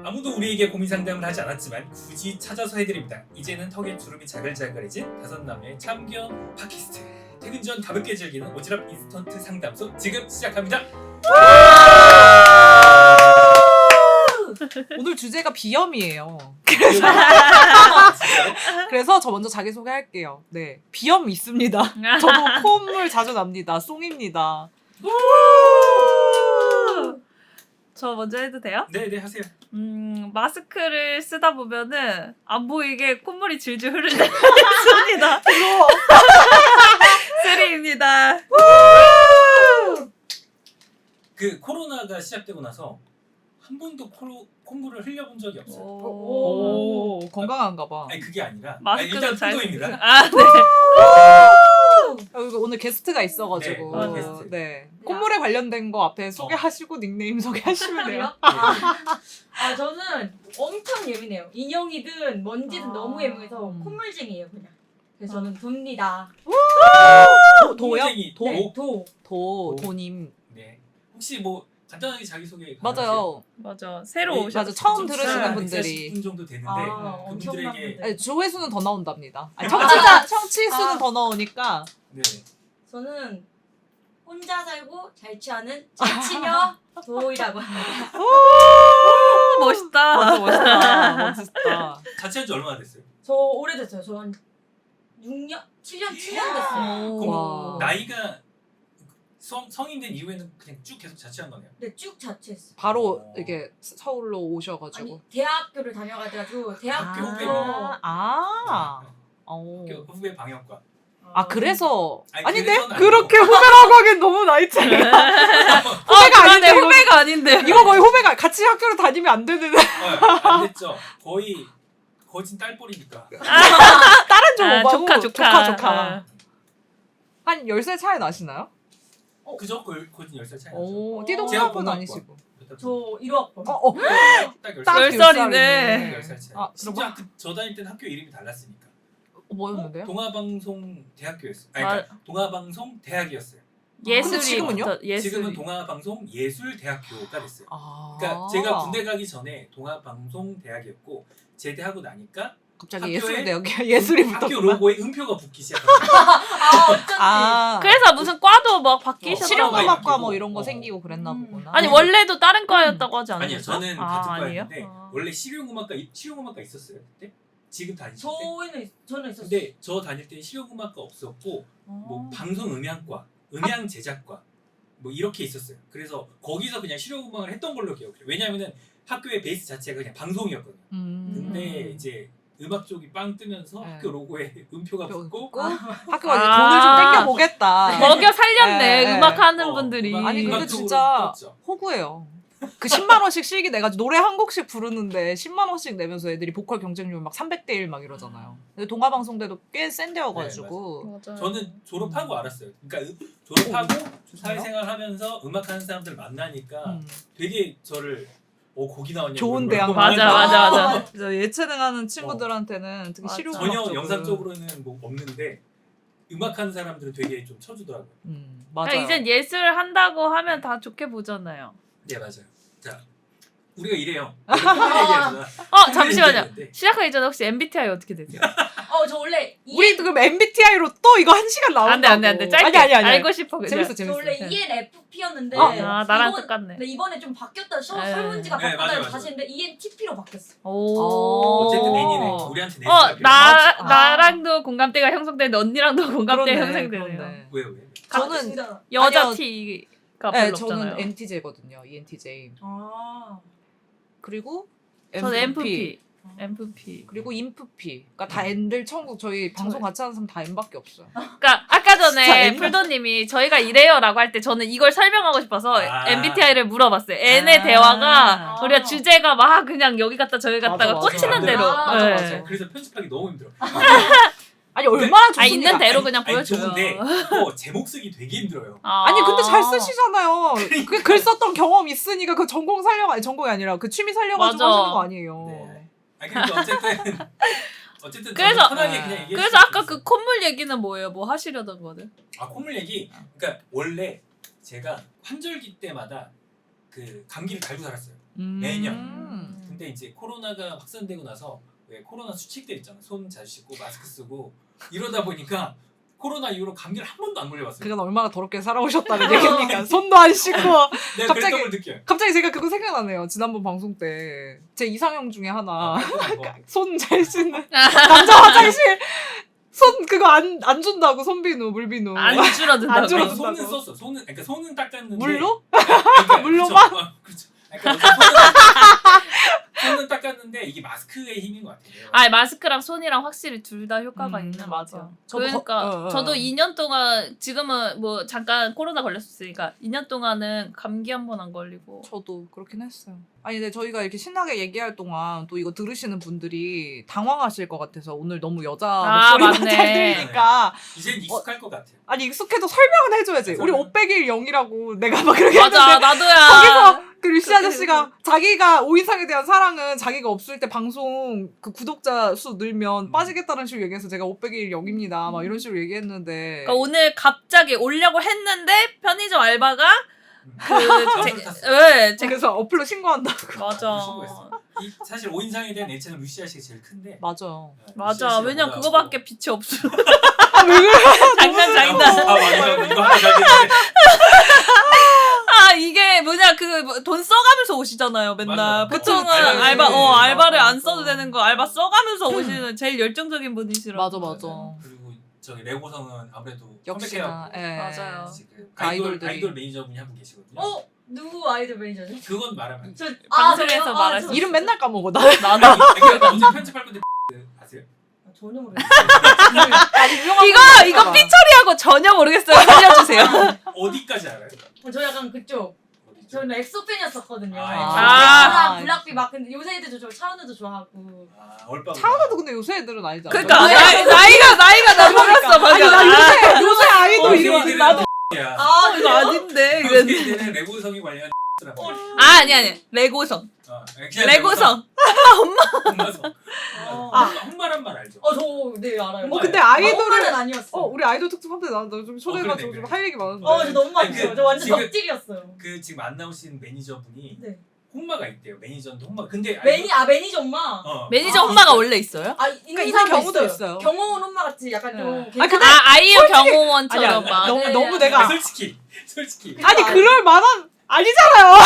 아무도 우리에게 고민 상담을 하지 않았지만 굳이 찾아서 해드립니다. 이제는 턱에 주름이 자글자글해진 5남녀의 참견 팟캐스트. 퇴근 전 가볍게 즐기는 오지랖 인스턴트 상담소 지금 시작합니다. 오늘 주제가 비염이에요. 그래서 저 먼저 자기소개할게요. 네, 비염 있습니다. 저도 콧물 자주 납니다. 송입니다. 저 먼저 해도 돼요? 네네 하세요. 마스크를 쓰다 보면은 안 보이게 콧물이 질질 흐르는 있습니다. 쓰리입니다. 그 코로나가 시작되고 나서 한 번도 콧물을 흘려본 적이 없어요. 오, 건강한가 봐. 아니 그게 아니라 마스크도 일단 잘 풍도입니다. 아, 네. 오늘 게스트가 있어가지고 네, 게스트. 네. 콧물에 관련된 거 앞에 소개하시고 닉네임 소개하시면 돼요. 아 저는 엄청 예민해요. 인형이든 먼지든 너무 예민해서 콧물쟁이에요 그냥. 그래서 저는 돕니다. 도요? 콧물쟁이, 도? 네, 도. 도님. 네. 혹시 뭐 간단하게 자기소개 맞아요. 맞아. 새로 네, 오셨어요. 맞아. 처음 들으시는 분들이. 140분 정도 되는데 엄청난 그분들에게 분들. 아니, 조회수는 더 나온답니다. 아니, 청취 수는 아. 더 나오니까. 네. 저는 혼자 살고 잘 취하는 자취녀 도이라고 합니다. 멋있다. 멋있다. 멋있다. 자취한 지 얼마나 됐어요? 저 오래됐어요. 저 한 6년, 7년 됐어요. 그럼 와. 나이가 성인 된 이후에는 그냥 쭉 계속 자취한 거네요? 근데 쭉 자취했어요. 바로 이렇게 서울로 오셔가지고. 아니 대학교를 다녀가지고 대학교 아. 학교 후배 방역과. 아 그래서 아니, 아닌데 그래서는 그렇게 후배라고 하기엔 너무 나이 차이. 후배가 아닌데 이거, 후배가 아닌데. 이거 거의 후배가 같이 학교를 다니면 안 되는. 안 됐죠. 거의 거진 딸뻘이니까. 다른 좀 오바고 조카. 조카. 한 10살 차이 나시나요? 그죠? 거진 10살 차이 나죠. 오, 제가 띠동갑은 공학번. 아니시고. 저 1호학번. 딱 10살. 딱 10살이네. 10살 차이. 아, 진짜 저 다닐 때는 학교 이름이 달랐으니까. 뭐였는데요? 동아방송 대학교였어요. 아니, 아. 그러니까 동아방송 대학이었어요. 근데 지금은요? 지금은 동아방송 예술대학교가 됐어요. 아. 그러니까 제가 군대 가기 전에 동아방송 대학이었고 제대하고 나니까 갑자기 학교에- 예술대학이 예술이 학교 붙었구나. 로고에 음표가 붙기 시작합니다. 아 어쩐지. 아. 그래서 무슨 과도 막 바뀌셨다고. 실용음악과 어. 뭐 이런 거 생기고 그랬나 보구나. 아니 원래도 다른 과였다고 하지 않았어요? 아니요, 저는 같은 아니에요? 과였는데 원래 실용음악과 있었어요 그때? 지금 다니실 때? 저는 있었어요. 근데 저 다닐 때 실용음악과 없었고 뭐 방송음향과, 음향 제작과 뭐 이렇게 있었어요. 그래서 거기서 그냥 실용음악을 했던 걸로 기억해요. 왜냐하면은 학교의 베이스 자체가 그냥 방송이었거든요. 근데 이제 음악 쪽이 빵 뜨면서 네. 학교 로고에 음표가 붙고 학교가 이제 돈을 좀 땡겨 보겠다. 먹여 살렸네. 네, 음악 하는 어, 분들이. 아니, 근데 음악 쪽으로 진짜 떴죠. 호구예요. 그 10만 원씩 실기 내가지고 노래 한 곡씩 부르는데 10만 원씩 내면서 애들이 보컬 경쟁률 막 300대 1 막 이러잖아요. 근데 동아방송대도 꽤 센 데여가지고. 맞아요. 저는 졸업하고 알았어요. 그러니까 졸업하고 사회생활 하면서 음악하는 사람들 만나니까 되게 저를 곡이 나왔냐고 좋은 그러고 대학 맞아. 그래서 예체능하는 친구들한테는 특히 맞아. 실용음악 전혀 쪽은. 영상적으로는 뭐 없는데 음악하는 사람들은 되게 좀 쳐주더라고요. 맞아요. 그러니까 이젠 예술 한다고 하면 다 좋게 보잖아요. 네 맞아요. 자 우리가 이래요. 얘기하잖아. 잠시만요. 얘기하는데 시작하기 전에 혹시 MBTI 어떻게 되세요? 저 원래 우리 그럼 MBTI로 또 이거 1시간 나온다고. 안돼 짧게 아니. 알고 싶어 그냥. 재밌어. 저 원래 네. ENFP였는데 나랑 똑같네. 근데 이번에 좀 바뀌었다. 네. 설문지가 네, 바뀌었다. 맞아. 다시 했는데 ENTP로 바뀌었어. 오. 어쨌든 N이네. 우리한테 N이 맞아. 나랑도 공감대가 형성되는데 언니랑도 공감대 그러네, 형성되네요. 그러네. 왜? 저는 여자 아니요. T가 네, 별로 없잖아요. 저는 NTJ거든요. ENTJ. 그리고 저는 MFP. 그리고 INFP. 그러니까 다 N들 천국 저희 방송 같이 하는 사람 다 N밖에 없어요. 그러니까 아까 진짜 전에 N가- 풀도님이 저희가 이래요라고 할 때 저는 이걸 설명하고 싶어서 아. MBTI를 물어봤어요. N의 아. 대화가 우리가 주제가 막 그냥 여기 갔다 저기 갔다가 맞아, 꽂히는 맞아. 대로. 맞아, 네. 맞아. 그래서 편집하기 너무 힘들어. 아니 얼마나 좋습니까? 있는 대로 그냥 아니, 보여줘요. 좋은데 제목 쓰기 되게 힘들어요. 아니 근데 잘 쓰시잖아요. 그 글 썼던 경험 있으니까 그 전공 살려가 전공이 아니라 그 취미 살려가지고 맞아. 하시는 거 아니에요. 네. 그러니까 어쨌든 그래서- 저는 편하게 그냥 얘기해. 그래서 아까 그 콧물 얘기는 뭐예요? 뭐 하시려던 거는? 콧물 얘기. 그러니까 원래 제가 환절기 때마다 그 감기를 달고 살았어요. 매년. 근데 이제 코로나가 확산되고 나서 왜 코로나 수칙들 있잖아. 손 잘 씻고 마스크 쓰고 이러다 보니까 코로나 이후로 감기를 한 번도 안 걸려봤어요. 그건 얼마나 더럽게 살아오셨다는 얘기입니까? 손도 안 씻고. 내가 갑자기- 그랬던 걸 느껴요. 갑자기 제가 그거 생각나네요. 지난번 방송 때 제 이상형 중에 하나 거. 손 잘 씻는 남자 화장실 손 그거 안 준다고 손비누 물비누 안 줄어든다고. 안 아니, 줄어든다고. 손은 썼어. 손은 그러니까 손은 닦았는데 물로? 그러니까, 물로만? 그렇죠. 그렇죠. 그러니까 손은 닦았는데 이게 마스크의 힘인 것 같아요. 아 마스크랑 손이랑 확실히 둘 다 효과가 있는 것 맞아. 같아요. 저도 그러니까 저도 2년 동안 지금은 뭐 잠깐 코로나 걸렸으니까 2년 동안은 감기 한 번 안 걸리고. 저도 그렇긴 했어요. 아니 근데 저희가 이렇게 신나게 얘기할 동안 또 이거 들으시는 분들이 당황하실 것 같아서 오늘 너무 여자 아, 목소리만 맞네. 잘 들리니까 이젠 익숙할 것 같아요. 아니 익숙해도 설명은 해줘야지. 우리 설명. 500일 0이라고 내가 막 그렇게 맞아 했는데 나도야. 거기서 그 류씨 그렇게 아저씨가 자기가 오인상에 대한 사랑은 자기가 없을 때 방송 그 구독자 수 늘면 빠지겠다는 식으로 얘기해서 제가 500일 0입니다 막 이런 식으로 얘기했는데 그러니까 오늘 갑자기 오려고 했는데 편의점 알바가 전술 탔어요. 그래서 어플로 신고한다고. 맞아. 신고했어요. 이 사실 5인상에 대한 애착은 루시아 씨가 제일 큰데. 맞아. 맞아. 왜냐면 뭐 그거밖에 빛이 없어. 왜 그래? 장난 장난. 아 맞아. 이거 하나 잘 되는데. 아 이게 뭐냐 그 돈 써가면서 오시잖아요 맨날. 맞아. 보통은 알바를 알바를 안 맞아. 써도 되는 거 알바 써가면서 오시는 제일 열정적인 분이시라. 맞아 맞아. 그리고 저기 레고성은 아무래도 역시나 컴백해갖고 예. 맞아요. 지금 아이돌들이. 아이돌 매니저분이 한 분 계시거든요. 누구 아이돌 매니저죠? 그건 말하면 안 돼. 방송에서 그래요? 말할 저- 수 이름 맨날 까먹어 나. 나도. 그러니까 어제 편집할 건데 아세요? 전혀 모르겠어요. 이거 삐처리하고 전혀 모르겠어요. 살려주세요. 어디까지 알아요? 저 약간 그쪽. 어디죠? 저는 엑소 팬이었었거든요. 아. 엑소랑 블락비 막 근데 요새 애들도 저 차은우도 좋아하고. 얼빠. 차은우도 근데 요새 애들은 아니잖아. 그러니까 네. 나이가 나 몰랐어 방금. 아니 나 요새 아이돌 이름 이름 나도 야. 이거 아닌데 이랬는데. 얘는 레고성이 관련 라고. 아니 레고성. 그냥 레고성. 홍마성. 홍마란 말 알죠? 저 네 알아요. 근데 아이돌은 아이돌을 아니었어. 우리 아이돌 특집 한때 나도 좀 초대해가지고 그러네, 좀 할 얘기 많은데. 저 너무 많이 아니, 했어요. 저 완전 지금- 덕질이었어요. 그 지금 안 나오신 매니저분이 네. 홍마가 있대요. 매니저인데 홍마. 근데 매니저 엄마. 매니저 엄마가 원래 있어요? 있는 있는 사람도 경우도 있어요. 경호원 엄마 같이 약간 좀. 아, 괜찮은- 근데 아이유 솔직히- 경호원처럼 아니야, 막. 너무 네, 내가 솔직히 아니 그럴 만한 아니잖아요.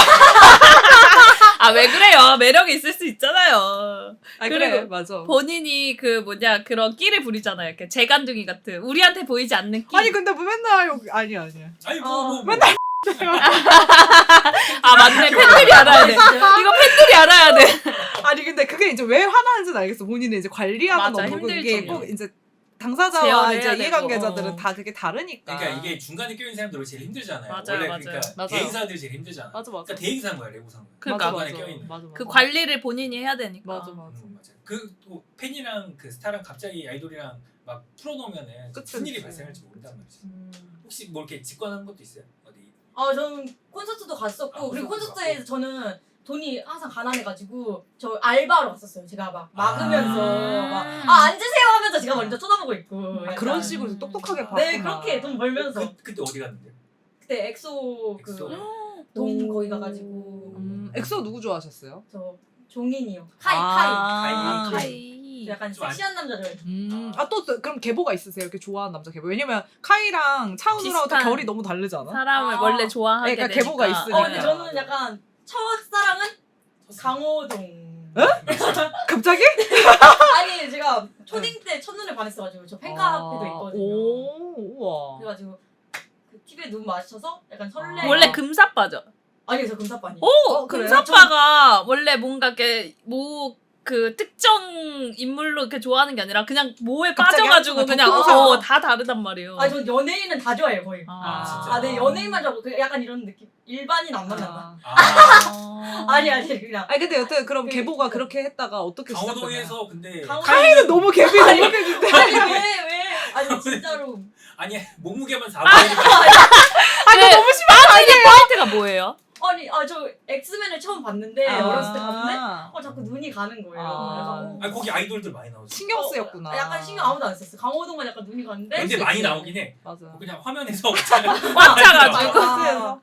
왜 그래요? 매력이 있을 수 있잖아요. 아니 그리고 그래 맞아. 본인이 그 뭐냐 그런 끼를 부리잖아요. 이렇게 재간둥이 같은 우리한테 보이지 않는 끼. 아니 근데 뭐 맨날 여기 아니야. 아니 맨날 맞네. 팬들이 알아야 돼. 이거 팬들이 알아야 돼. 아니 근데 그게 이제 왜 화나는지는 알겠어. 본인은 이제 관리하는 맞아, 업무고 힘들지. 이게 꼭 이제 당사자와 제어를 이제 해야 이해관계자들은 되고. 다 그게 다르니까. 그러니까 이게 중간에 껴있는 사람들이 제일 힘들잖아요. 맞아요, 원래 맞아요. 그러니까 맞아요. 대행사들이 제일 힘들잖아. 맞아 맞아. 그러니까 대행사인 거야 레고상은. 그러니까 중간에 껴있는. 맞아. 그 관리를 본인이 해야 되니까. 맞아. 맞아요. 그 팬이랑 그 스타랑 갑자기 아이돌이랑 막 풀어놓으면은 그치, 무슨 일이 그치. 발생할지 모른단 말이지. 혹시 뭐 이렇게 직관하는 것도 있어요? 어디? 저는 콘서트도 갔었고 그리고 콘서트도 콘서트에서 저는 돈이 항상 가난해가지고 저 알바로 왔었어요. 제가 막 막으면서 막 앉으세요 하면서 제가 먼저 쳐다보고 있고. 약간. 그런 식으로 똑똑하게 봤구나. 네 그렇게 돈 벌면서 그때 어디 갔는데? 그때 엑소 엑소. 동 거기 가가지고 엑소 누구 좋아하셨어요? 저 종인이요. 카이. 카이. 저 약간 좀 섹시한 남자 좋아해요. 또 그럼 계보가 있으세요? 이렇게 좋아하는 남자 계보. 왜냐면 카이랑 차은우랑 또 비슷한 결이 너무 다르잖아. 사람을 아. 원래 좋아하게 그러니까 되니까. 계보가 있으니까. 근데 저는 약간 첫사랑은 강호동. 갑자기? 아니 제가 초딩 때 첫눈에 반했어가지고 저 팬카페도 있거든요. 오, 우와. 그래가지고 그 TV에 눈 마주쳐서 약간 설레. 원래 금사빠죠. 아니요 저 금사빠니. 오, 그래요? 금사빠가 원래 뭔가 이렇게 그 특정 인물로 이렇게 좋아하는 게 아니라 그냥 뭐에 갑자기 빠져가지고 한 그냥 덕후가 다 다르단 말이에요. 전 연예인은 다 좋아해요 거의. 진짜? 네 연예인만 좋아하고 그 약간 이런 느낌. 일반인 안 만난다. 아니 그냥. 아니 근데 여튼 그럼 그- 계보가 그렇게 했다가 어떻게 시작했나요? 강호동에서 근데 카이는 너무 계비 너무 계비인데. 아니 왜? 아니 진짜로. 아니 몸무게만 4분이니까 아니 너무 심한 거 아니에요? 포인트가 뭐예요? 아니 저 엑스맨을 처음 봤는데 어렸을 때 봤는데 자꾸 눈이 가는 거예요. 그래서 아니 거기 아이돌들 많이 나오지. 신경 쓰였구나. 약간 신경 아무도 안 썼어. 강호동만 약간 눈이 가는데. 근데 많이 나오긴 해. 맞아. 그냥 화면에서 그냥 꽉 차가지고. 아,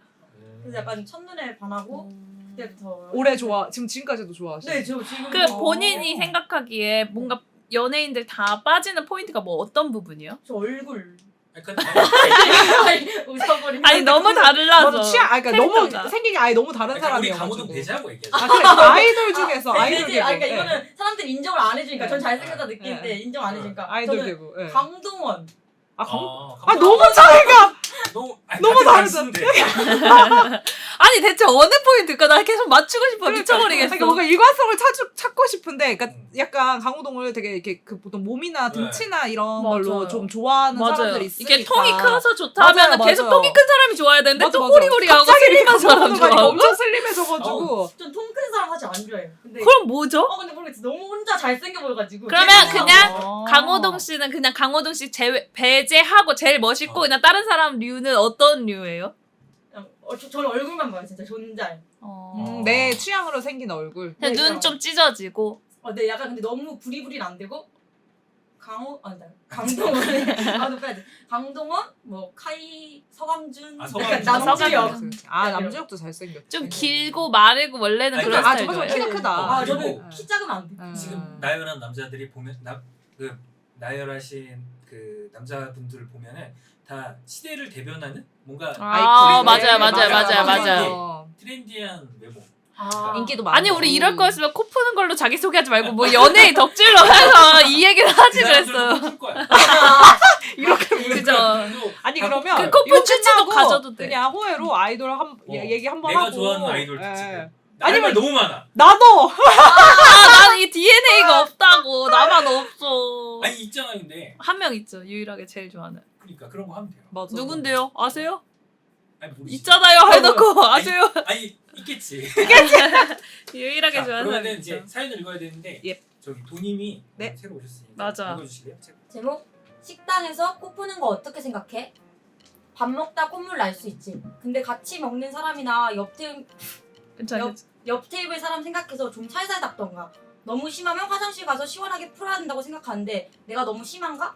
그래서 약간 첫눈에 반하고 그때부터 올해 지금까지도 좋아하시죠? 네, 저 지금 그 본인이 생각하기에 뭔가 연예인들 다 빠지는 포인트가 뭐 어떤 부분이요? 저 얼굴 약간 웃어버리면 아니 너무 달라서. 맞아 그러니까 캐릭터가. 너무 생긴 게 아예 너무 다른 우리 사람이어가지고. 강호동 배제하고 얘기하자. 아 그래 그 아이돌 중에서 아이돌 되지. 개그. 그러니까 예. 이거는 사람들이 인정을 안 해주니까 전 네. 잘생겼다 느끼는데 네. 인정 안 해주니까 아이돌 저는 개그. 예. 강동원 너무 차이가 너무 다르다. 아니 대체 어느 포인트일까? 나 계속 맞추고 싶어 미쳐버리겠어. 그러니까 뭔가 일관성을 찾고 싶은데, 그러니까 음. 약간 강호동을 되게 이렇게 그 보통 몸이나 등치나 이런 맞아요. 걸로 좀 좋아하는 맞아요. 사람들이 있으니까. 이게 통이 커서 좋다 맞아요, 하면 계속 맞아요. 통이 큰 사람이 좋아야 되는데 맞아, 또 맞아. 호리호리하고 갑자기 슬림한 사람 강호동가 좋아하고. 엄청 슬림해져가지고. 전 통 큰 사람 사실 안 좋아해요. 근데 그럼 뭐죠? 근데 모르겠어. 너무 혼자 잘생겨 보여가지고. 그러면 그래서 그냥 강호동 씨는 그냥 강호동 씨 배제하고 제일 멋있고 그냥 다른 사람 류는 어떤 류예요? 저는 얼굴만 봐요. 진짜 존잘. 내 취향으로 생긴 얼굴. 그냥 네, 눈 좀 찢어지고. 네, 약간 근데 너무 부리부리는 안 되고 강동원 너무 빼야 돼. 강동원 뭐 카이 서강준 서강준. 남주혁. 남주혁도 잘생겼지. 좀 길고 마르고 원래는 아니, 그런 그러니까- 정말 스타일이에요. 키가 크다. 아 그리고 저는 키 작으면 안 돼. 지금 나열한 남자들이 보면 나열하신 그 남자분들을 보면은 다 시대를 대변하는 뭔가 아, 아이콘이네. 맞아요. 트렌디한 외모. 인기도 많아. 아니 우리 이럴 거였으면 코 푸는 걸로 자기 소개하지 말고 뭐 연예인 덕질로 해서 이 얘기를 하지 그랬어요. 풀 거야. 이렇게 그죠. 아니 그러면 그 코푼 이거 추치도 끝나고 가져도 돼. 그냥 호혜로 아이돌 얘기 한번 내가 하고. 좋아하는 아이돌 예. 지금. 아니면 아니면 너무 많아. 나도. 나는 이 DNA가 없다고. 나만 없어. 아니 있잖아 근데. 한 명 있죠. 유일하게 제일 좋아하는. 그러니까 그런 거 하면 돼요. 맞아. 누군데요? 아세요? 아니 모르지. 있잖아요. 해놓고 아세요? 아니 있겠지. 유일하게 자, 좋아하는 사람 그러면은 이제 있죠. 사연을 읽어야 되는데 예. 저기 도님이 네. 새로 오셨으니까 맞아. 읽어주실래요? 제목 식당에서 코 푸는 거 어떻게 생각해? 밥 먹다 콧물 날 수 있지. 근데 같이 먹는 사람이나 괜찮아요. 옆 테이블 사람 생각해서 좀 살살 닦던가. 너무 심하면 화장실 가서 시원하게 풀어야 된다고 생각하는데 내가 너무 심한가?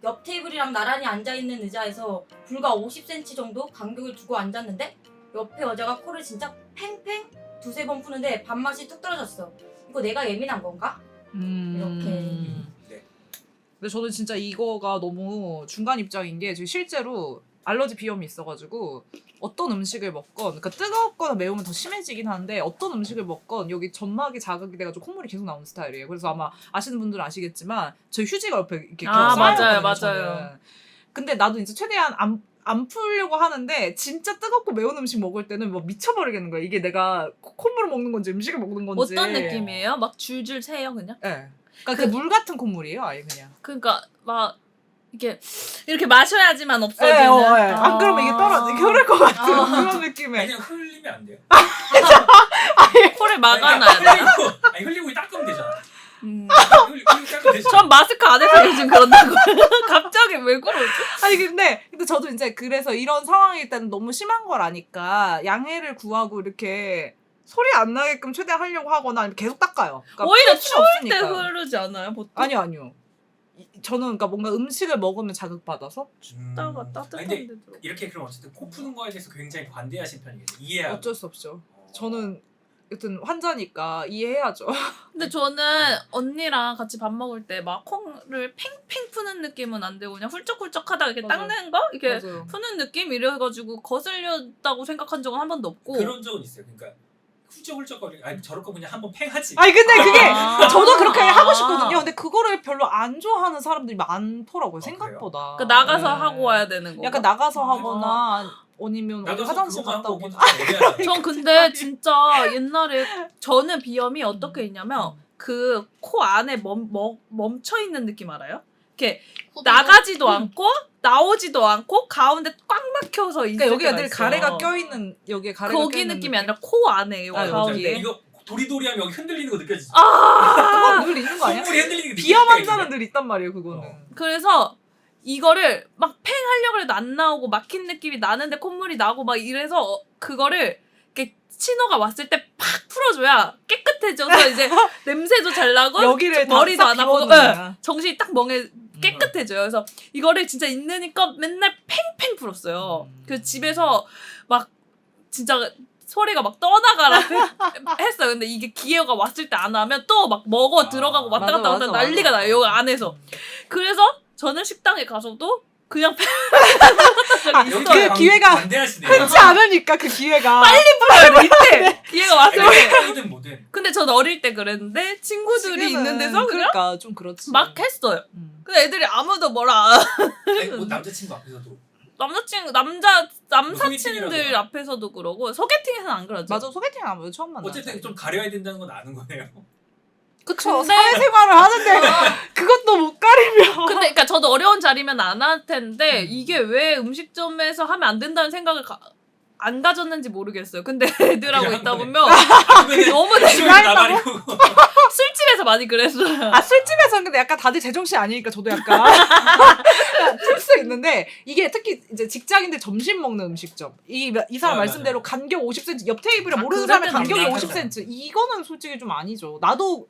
옆 테이블이랑 나란히 앉아있는 의자에서 불과 50cm 정도 간격을 두고 앉았는데 옆에 여자가 코를 진짜 팽팽 두세 번 푸는데 밥맛이 뚝 떨어졌어. 이거 내가 예민한 건가? 이렇게. 네. 근데 저는 진짜 이거가 너무 중간 입장인 게 지금 실제로 알러지 비염이 있어가지고 어떤 음식을 먹건, 그러니까 뜨겁거나 매우면 더 심해지긴 하는데 어떤 음식을 먹건 여기 점막이 자극이 돼가지고 콧물이 계속 나오는 스타일이에요. 그래서 아마 아시는 분들은 아시겠지만 저희 휴지가 옆에 이렇게 아, 쌓여있거든요, 맞아요. 저는. 근데 나도 이제 최대한 안 풀려고 하는데 진짜 뜨겁고 매운 음식 먹을 때는 뭐 미쳐버리겠는 거야. 이게 내가 콧물을 먹는 건지 음식을 먹는 건지. 어떤 느낌이에요? 막 줄줄 새요 그냥? 네. 그러니까 그 물 같은 콧물이에요, 아예 그냥. 그러니까 막 이렇게 마셔야지만 없어지는. 안 그러면 이게 이게 흐를 것 같은 그런 느낌에. 그냥 흘리면 안 돼요. 코를 막아놔야 돼. 흘리고 닦으면 되잖아. 음. 흘리고 닦으면 되잖아. 전 마스크 안 해서 요즘 그런다고. 갑자기 왜 그러지? 아니 근데 저도 이제 그래서 이런 상황일 때는 너무 심한 걸 아니까 양해를 구하고 이렇게 소리 안 나게끔 최대한 하려고 하거나 아니면 계속 닦아요. 그러니까 오히려 풀 수는 추울 때 없으니까. 흐르지 않아요 보통? 아니요. 저는 그러니까 뭔가 음식을 먹으면 자극받아서 따뜻한 근데 데도. 이렇게 그럼 어쨌든 코 푸는 거에 대해서 굉장히 관대하신 편이겠네요. 이해하고. 어쩔 수 없죠. 저는 여튼 환자니까 이해해야죠. 근데 저는 언니랑 같이 밥 먹을 때 막 콩을 팽팽 푸는 느낌은 안 되고 그냥 훌쩍훌쩍하다가 이렇게 맞아요. 닦는 거? 이렇게 맞아요. 푸는 느낌 이래가지고 거슬렸다고 생각한 적은 한 번도 없고. 그런 적은 있어요. 그러니까 훌쩍훌쩍거리. 아니 저럴 거 그냥 한번 팽하지. 아니 근데 그게 아. 저도 그렇게 하고 싶거든요. 근데 그거를 별로 안 좋아하는 사람들이 많더라고요. 생각보다. 그 나가서 네. 하고 와야 되는 거. 약간 나가서 하거나 아니면 어디 나가서 화장실 그거만 갔다 하고 오거나. 오긴 좀 애매하잖아. 전 근데 진짜 옛날에 저는 비염이 어떻게 있냐면 그 코 안에 멈춰 있는 느낌 알아요? 이렇게 나가지도 않고 나오지도 않고 가운데 꽉 막혀서 있을 그러니까 여기가 때가 늘 있어. 가래가 껴있는 여기에 가래가 거기 껴있는 느낌이 아니라 코 안에 아, 가운데. 이거 도리도리하면 여기 흔들리는 거 느껴지지? 그건 늘 있는 거 아니야? 콧물이 흔들리는 거 비염 느껴질 때가 환자는 늘 있단 말이에요 그거는. 그래서 이거를 막 팽 하려고 해도 안 나오고 막힌 느낌이 나는데 콧물이 나고 막 이래서 그거를 이렇게 신호가 왔을 때 팍 풀어줘야 깨끗해져서 이제 냄새도 잘 나고 여기를 머리도 안 아프고 비워놓는 정신이 딱 깨끗해져요. 그래서 이거를 진짜 있으니까 맨날 팽팽 풀었어요. 그래서 집에서 막 진짜 소리가 막 떠나가라 했어요. 근데 이게 기회가 왔을 때 안 하면 또 막 먹어 들어가고 왔다 갔다 맞아, 하다 맞아, 난리가 맞아. 나요. 여기 안에서. 그래서 저는 식당에 가서도 그냥 그 기회가 반대하시네. 흔치 않으니까 그 기회가 이때 기회가 왔어요. 아이든 뭐든. 근데 전 어릴 때 그랬는데 친구들이 지금은 있는 데서 그냥 그러니까 좀 그렇지. 막 했어요. 음. 근데 애들이 아무도 뭐라 아니, 뭐 남자친구 앞에서도. 남사친들 소개팅이라도. 앞에서도 그러고 소개팅에서는 안 그러죠. 맞아 소개팅 하면 처음 만나. 어쨌든 좀 가려야 된다는 건 아는 거네요. 그쵸. 근데- 사회생활을 하는데 그것도 못 가리면. 근데 그러니까 저도 어려운 자리면 안 할 텐데 이게 왜 음식점에서 하면 안 된다는 생각을 안 가졌는지 모르겠어요. 근데 애들하고 그냥 있다 한 보면 그러면은 너무 시원히 나발이고. 술집에서 많이 그랬어요. 아 술집에서는 근데 약간 다들 제정신 아니니까 저도 약간 틀 수 있는데 이게 특히 이제 직장인들 점심 먹는 음식점 이 사람 맞아요. 말씀대로 간격 50cm 옆 테이블에 아, 모르는 그럴 사람의 때는 간격이 맞아요. 50cm 이거는 솔직히 좀 아니죠. 나도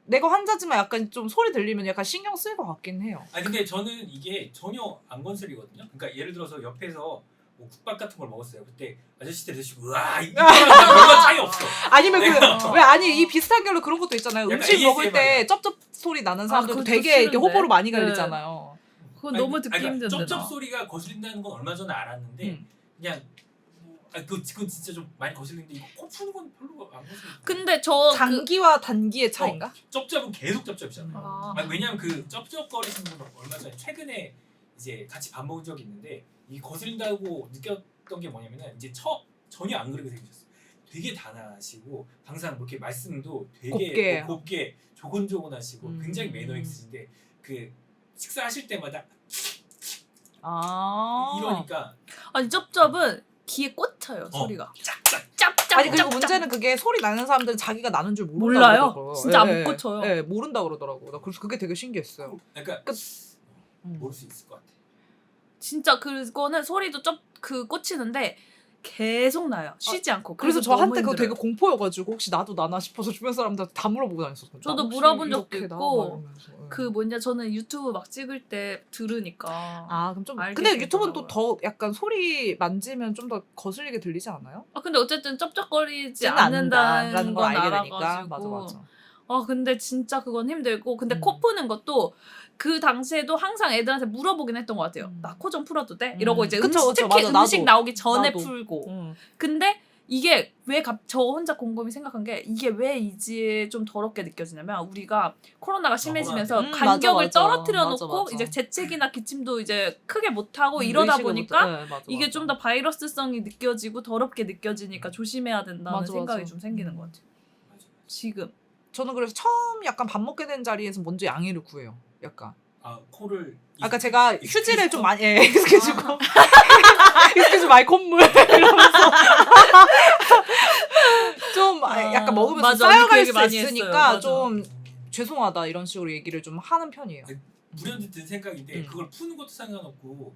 내가 환자지만 약간 좀 소리 들리면 약간 신경 쓸 것 같긴 해요. 아니 근데 저는 이게 전혀 안 건슬이거든요. 그러니까 예를 들어서 옆에서 뭐 국밥 같은 걸 먹었어요. 그때 아저씨들 드시고 우와 이거랑 별반 차이 없어. 아니면 내가- 그 왜 아니 이 비슷한 결로 그런 것도 있잖아요. 약간 음식 먹을 때 ASMR. 쩝쩝 소리 나는 사람들도 그것도 되게 이렇게 싫은데. 호불호 많이 네. 갈리잖아요. 그건 너무 듣기 힘든데. 쩝쩝 나. 소리가 거슬린다는 건 얼마 전에 알았는데 음. 그냥 그건 진짜 좀 많이 거슬리는데 이거 코 푸는 건 별로 안 거슬리는데. 근데 저 장기와 단기의 차이인가? 쩝쩝은 계속 쩝쩝이잖아. 아. 아니, 왜냐면 그 쩝쩝거리시는 분 얼마 전에 최근에 이제 같이 밥 먹은 적이 있는데 이 거슬린다고 느꼈던 게 뭐냐면은 이제 전혀 안 그렇게 생기셨어요. 되게 단아하시고 항상 이렇게 말씀도 되게 곱게 조곤조곤하시고 굉장히 매너 있으신데 그 식사하실 때마다 아. 이러니까 아니 쩝쩝은 귀에 꽂혀요 소리가. 짝짝. 짭짭. 아니 그리고 짭짭. 문제는 그게 소리 나는 사람들은 자기가 나는 줄 모른다고 몰라요. 그러더라고요. 진짜 안 예, 꽂혀요. 예, 모른다 그러더라고. 나 그래서 그게 되게 신기했어요. 그러니까 음. 모를 수 있을 것 같아. 진짜 그거는 소리도 그 꽂히는데 계속 나요. 쉬지 않고. 그래서 너무 저한테 그거 힘들어요. 되게 공포여가지고 혹시 나도 나나 싶어서 주변 사람들한테 다 물어보고 다녔었거든요. 저도 혹시 물어본 적도 이렇게 나? 있고, 막 이러면서. 예. 그 뭐냐 저는 유튜브 막 찍을 때 들으니까. 아 그럼 좀 알게 근데 유튜브는 또 되더라고요. 더 약간 소리 만지면 좀 더 거슬리게 들리지 않아요? 근데 어쨌든 쩝쩝거리지 찌는 않는다는 않는다라는 건 걸 알게 되니까 알아가지고. 맞아. 근데 진짜 그건 힘들고 근데 음. 코 푸는 것도 그 당시에도 항상 애들한테 물어보긴 했던 것 같아요. 나 코 좀 풀어도 돼? 이러고 이제 그쵸, 음식, 그쵸. 특히 맞아, 음식 나도. 나오기 전에 나도. 풀고. 근데 이게 왜 저 혼자 곰곰이 생각한 게 이게 왜 이제 좀 더럽게 느껴지냐면 우리가 코로나가 심해지면서 맞아, 간격을 맞아. 떨어뜨려 맞아, 놓고 맞아. 이제 재채기나 기침도 이제 크게 못 하고 이러다 의식을 보니까 못- 네, 맞아, 이게 맞아. 좀 더 바이러스성이 느껴지고 더럽게 느껴지니까 조심해야 된다는 맞아, 생각이 맞아. 좀 생기는 것 같아요. 맞아. 지금. 저는 그래서 처음 약간 밥 먹게 된 자리에서 먼저 양해를 구해요. 약간. 아 코를 아까 제가 익숙해지고? 휴지를 좀 많이 익숙해지고 익숙해지고 많이 콧물 이러면서 좀 약간 먹으면서 맞아, 언니 그 쌓여갈 얘기 수 많이 했어요. 있으니까 맞아. 좀 죄송하다 이런 식으로 얘기를 좀 하는 편이에요. 불현듯 든 생각인데 음. 그걸 푸는 것도 상관없고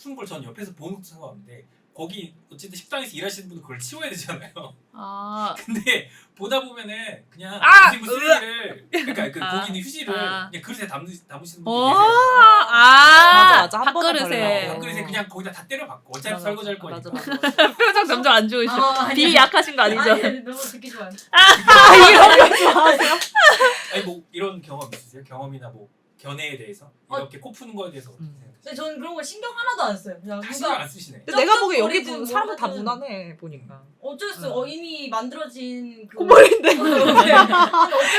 푸는 걸 전 옆에서 보는 것도 상관없는데 거기 어쨌든 식당에서 일하시는 분은 그걸 치워야 되잖아요. 아, 근데 보다 보면은 그냥 아! 음식물 쓰레기를 그러니까 그 아. 거기 있는 휴지를 아. 그냥 그릇에 담으시는 분들 어, 계세요. 맞아. 한 번에 밥그릇에. 걸려. 한 그릇에 그냥 거기다 다 때려 박고 어차피 맞아, 설거지 할 맞아, 거니까. 맞아, 맞아. 표정 점점 안 좋으셔. 비 약하신 거 아니죠? 아니 너무 듣기 좋아요. 이런 거 좋아하세요? 아니 뭐 이런 경험 있으세요? 경험이나 뭐 견해에 대해서 이렇게 코 푸는 거에 대해서 어떻게 생각하세요? 근데 저는 그런 거 신경 하나도 안 써요. 그냥 다 신경 누가 안 쓰시네. 근데 내가 보기에 여기 쩝쩝거리든 사람은 다 뭐하든. 무난해 보니까. 어쩌겠어. 이미 만들어진 그 콧물인데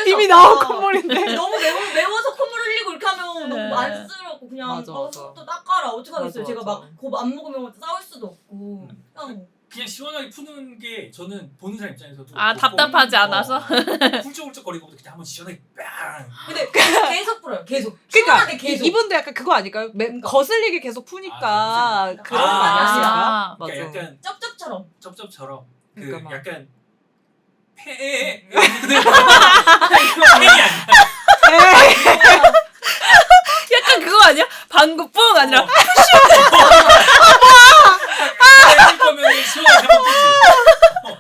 이미 나온 콧물인데. 너무 매워서 콧물 흘리고 이렇게 하면 네. 너무 안쓰럽고 그냥 맞아, 맞아. 속도 닦아라 어떡하겠어요. 맞아, 제가 맞아. 막 그거 안 먹으면 싸울 수도 없고 그냥 시원하게 푸는 게 저는 보는 사람 입장에서도 아, 좋고, 답답하지 않아서? 훌쩍훌쩍거리고 그냥 한번 시원하게 빵. 근데 계속 풀어요. 계속 그러니까 시원하게 계속. 이분도 약간 그거 아닐까요? 그러니까. 거슬리게 계속 푸니까 거슬리니까. 그런 거 아. 아니었을까? 그러니까 맞아. 약간 쩝쩝처럼 쩝쩝처럼 그 그러니까 막. 약간 폐 폐이 아니야. 약간 그거 아니야? 방구 뿡 아니라 할 거면 시원하게 한번 푸지.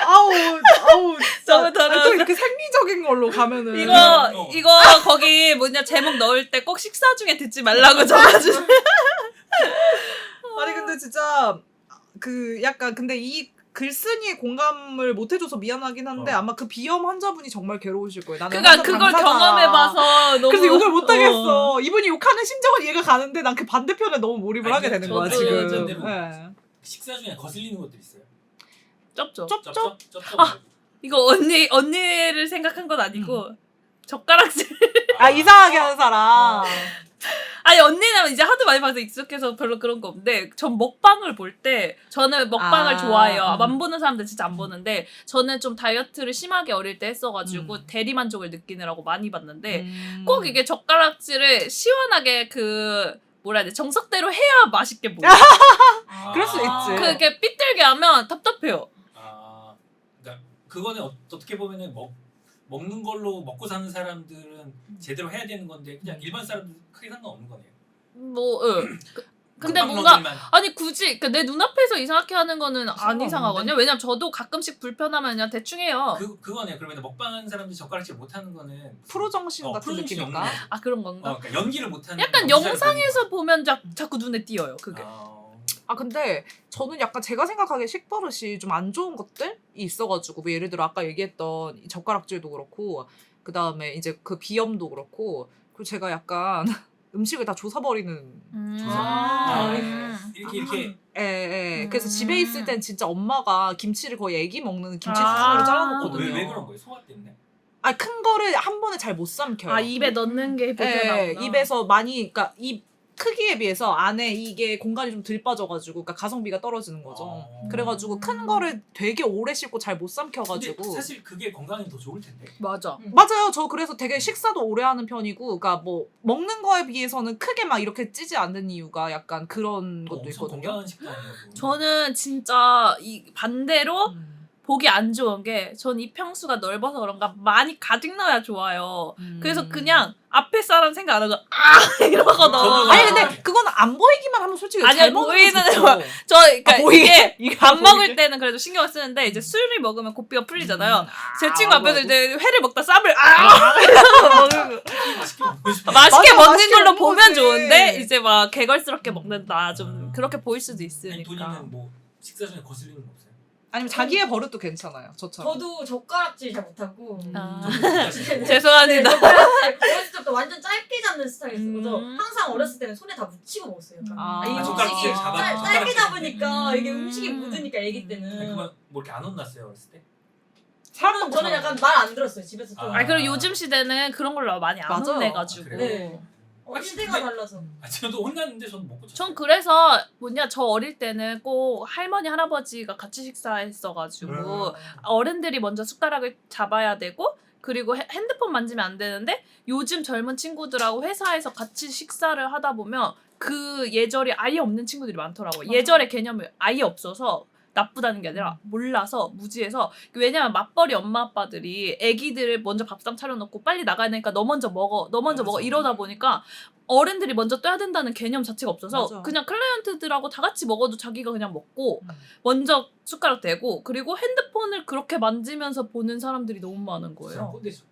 아우 진짜. 너무 더러워서. 또 이렇게 생리적인 걸로 가면은 이거 거기 뭐냐 제목 넣을 때 꼭 식사 중에 듣지 말라고 적어주세요. 아니 근데 진짜 그 약간 근데 이 글쓴이에 공감을 못 해줘서 미안하긴 한데 아마 그 비염 환자분이 정말 괴로우실 거예요. 나는 그러니까 환자 그걸 당사자. 경험해봐서 너무 그래서 욕을 못 하겠어. 이분이 욕하는 심정은 이해가 가는데 난 그 반대편에 너무 몰입을 하게 되는 거야 저도 지금. 요즘 네. 식사 중에 거슬리는 것들 있어요. 쩝쩝. 쩝쩝? 쩝쩝. 이거 언니를 생각한 건 아니고 젓가락질. 아 이상하게 하는 사람. 아니 언니는 이제 하도 많이 봐서 익숙해서 별로 그런 거 없는데 전 먹방을 볼 때 저는 먹방을 좋아해요. 안 보는 사람들 진짜 안 보는데 저는 좀 다이어트를 심하게 어릴 때 했어가지고 대리만족을 느끼느라고 많이 봤는데 꼭 이게 젓가락질을 시원하게 그 뭐라 해야 돼 정석대로 해야 맛있게 먹어. 그럴 수 있지. 그게 삐뚤게 하면 답답해요. 그러니까 그거는 어떻게 보면은 먹는 걸로 먹고 사는 사람들은 제대로 해야 되는 건데 그냥 일반 사람들 크게 상관없는 거네요. 뭐 근데 금방 뭔가 먹을만. 아니 굳이 내 눈앞에서 이상하게 하는 거는 안 상관없는데? 이상하거든요. 왜냐면 저도 가끔씩 불편하면 그냥 대충 해요. 그거네요. 그러면 먹방하는 사람들이 젓가락질 못하는 거는 프로 정신 같은 프로 정신이 느낌일까? 없는 거예요. 아 그런 건가? 그러니까 연기를 못하는 약간 연기자를 보는 영상에서 보면 자꾸 눈에 띄어요. 그게. 거예요. 아 근데 저는 약간 제가 생각하기에 식버릇이 좀 안 좋은 것들이 있어가지고 뭐 예를 들어 아까 얘기했던 이 젓가락질도 그렇고 그 다음에 이제 그 비염도 그렇고 그리고 제가 약간 음식을 다 조사버리는 이렇게 예. 그래서 집에 있을 땐 진짜 엄마가 김치를 거의 애기 먹는 김치 아. 수준으로 잘라놓거든요. 왜 그런 거예요? 소화 때문에? 아 큰 거를 한 번에 잘 못 삼켜요. 아 입에 넣는 게 예, 불편하구나. 입에서 많이 그러니까 입 크기에 비해서 안에 이게 공간이 좀 덜 빠져가지고 그러니까 가성비가 떨어지는 거죠. 그래가지고 큰 거를 되게 오래 씹고 잘 못 근데 삼켜가지고 사실 그게 건강에 더 좋을 텐데. 맞아. 맞아요. 저 그래서 되게 식사도 오래 하는 편이고 그러니까 뭐 먹는 거에 비해서는 크게 막 이렇게 찌지 않는 이유가 약간 그런 것도 엄청 있거든요. 건강한 식단이에요. 그거. 저는 진짜 이 반대로 보기 안 좋은 게 전 이 평수가 넓어서 그런가 많이 가득 넣어야 좋아요. 그래서 그냥 앞에 사람 생각 안 하고 이러거든. 저도 아니 근데 그건 안 보이기만 하면 솔직히 아니요, 잘 먹는 보이는 거 좋죠. 저 그러니까 보이게? 이게 이게 밥 안 먹을 보이게? 때는 그래도 신경을 쓰는데 이제 술을 먹으면 고삐가 풀리잖아요. 제 아, 친구 앞에서 맞아. 이제 회를 먹다 쌈을 먹는 맛있게 먹고 싶어. 맛있게 맞아, 먹는 맛있게 걸로 먹는 보면 거지. 좋은데 이제 막 개걸스럽게 먹는다 좀 그렇게 보일 수도 아니, 있으니까. 돈이는 뭐 식사 중에 거슬리는 거 없어요? 아니면 자기의 버릇도 괜찮아요. 저처럼. 저도 젓가락질 잘 못하고 아. 네. 죄송합니다. 어렸을 때부터 완전 짧게 잡는 스타일이었어요. 그래서 항상 어렸을 때는 손에 다 묻히고 먹었어요. 약간. 아. 이 아, 젓가락질 음식이 잡아- 짧게 젓가락질. 잡으니까 이게 음식이 묻으니까 애기 아니, 때는. 그만 뭐 이렇게 안 혼났어요 어렸을 때? 저는 약간 말 안 들었어요. 집에서 좀. 아. 아 그리고 요즘 시대는 그런 걸로 많이 안 맞아요. 혼내가지고. 아, 그래요? 네. 확실히 시대가 근데- 달라서. 저도 혼났는데 저는 먹고 전 그래서 저 어릴 때는 꼭 할머니 할아버지가 같이 식사했어가지고 어른들이 먼저 숟가락을 잡아야 되고 그리고 핸드폰 만지면 안 되는데 요즘 젊은 친구들하고 회사에서 같이 식사를 하다 보면 그 예절이 아예 없는 친구들이 많더라고요. 예절의 개념이 아예 없어서 나쁘다는 게 아니라 몰라서 무지해서 왜냐면 맞벌이 엄마 아빠들이 애기들을 먼저 밥상 차려놓고 빨리 나가야 되니까 너 먼저 먹어 이러다 보니까 어른들이 먼저 떠야 된다는 개념 자체가 없어서 맞아. 그냥 클라이언트들하고 다 같이 먹어도 자기가 그냥 먹고 먼저 숟가락 대고 그리고 핸드폰을 그렇게 만지면서 보는 사람들이 너무 많은 거예요. 꼰대죠.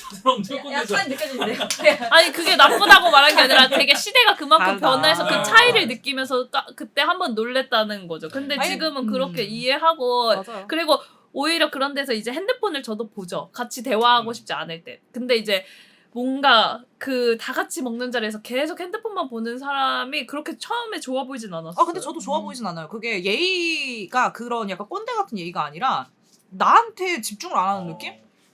저 사람 엄청 꼰대죠. 약간 느껴지는데요. 아니 그게 나쁘다고 말한 게 아니라 되게 시대가 그만큼 다르다. 변해서 그 차이를 느끼면서 그때 한번 놀랬다는 거죠. 근데 아니, 지금은 그렇게 이해하고 맞아요. 그리고 오히려 그런 데서 이제 핸드폰을 저도 보죠. 같이 대화하고 싶지 않을 때. 근데 이제 뭔가 그 다 같이 먹는 자리에서 계속 핸드폰만 보는 사람이 그렇게 처음에 좋아 보이진 않았어요. 아 근데 저도 좋아 보이진 않아요. 그게 예의가 그런 약간 꼰대 같은 예의가 아니라 나한테 집중을 안 하는 느낌?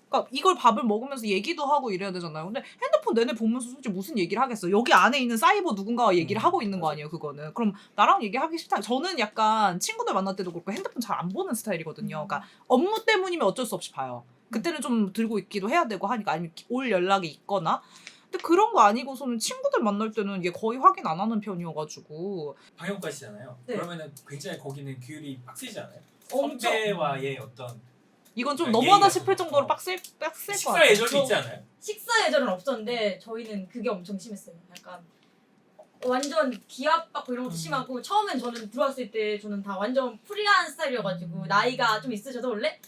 그러니까 이걸 밥을 먹으면서 얘기도 하고 이래야 되잖아요. 근데 핸드폰 내내 보면서 솔직히 무슨 얘기를 하겠어. 여기 안에 있는 사이버 누군가와 얘기를 하고 있는 거 아니에요, 그거는. 그럼 나랑 얘기하기 싫다. 저는 약간 친구들 만날 때도 그렇고 핸드폰 잘 안 보는 스타일이거든요. 그러니까 업무 때문이면 어쩔 수 없이 봐요. 그때는 좀 들고 있기도 해야 되고 하니까 아니면 올 연락이 있거나. 근데 그런 거 아니고서는 친구들 만날 때는 이게 거의 확인 안 하는 편이어가지고 방역과시잖아요. 네. 그러면은 굉장히 거기는 규율이 빡세지 않아요? 엄청. 선배와의 어떤 이건 좀 아, 너무하다 예의가 싶을 좀- 정도로 빡셀 것 식사 같아요. 예절도 있지 않아요? 식사 예절은 없었는데 저희는 그게 엄청 심했어요. 약간 완전 기압받고 이런 것도 심하고 처음엔 저는 들어왔을 때 저는 다 완전 프리한 스타일이어가지고 나이가 좀 있으셔도 원래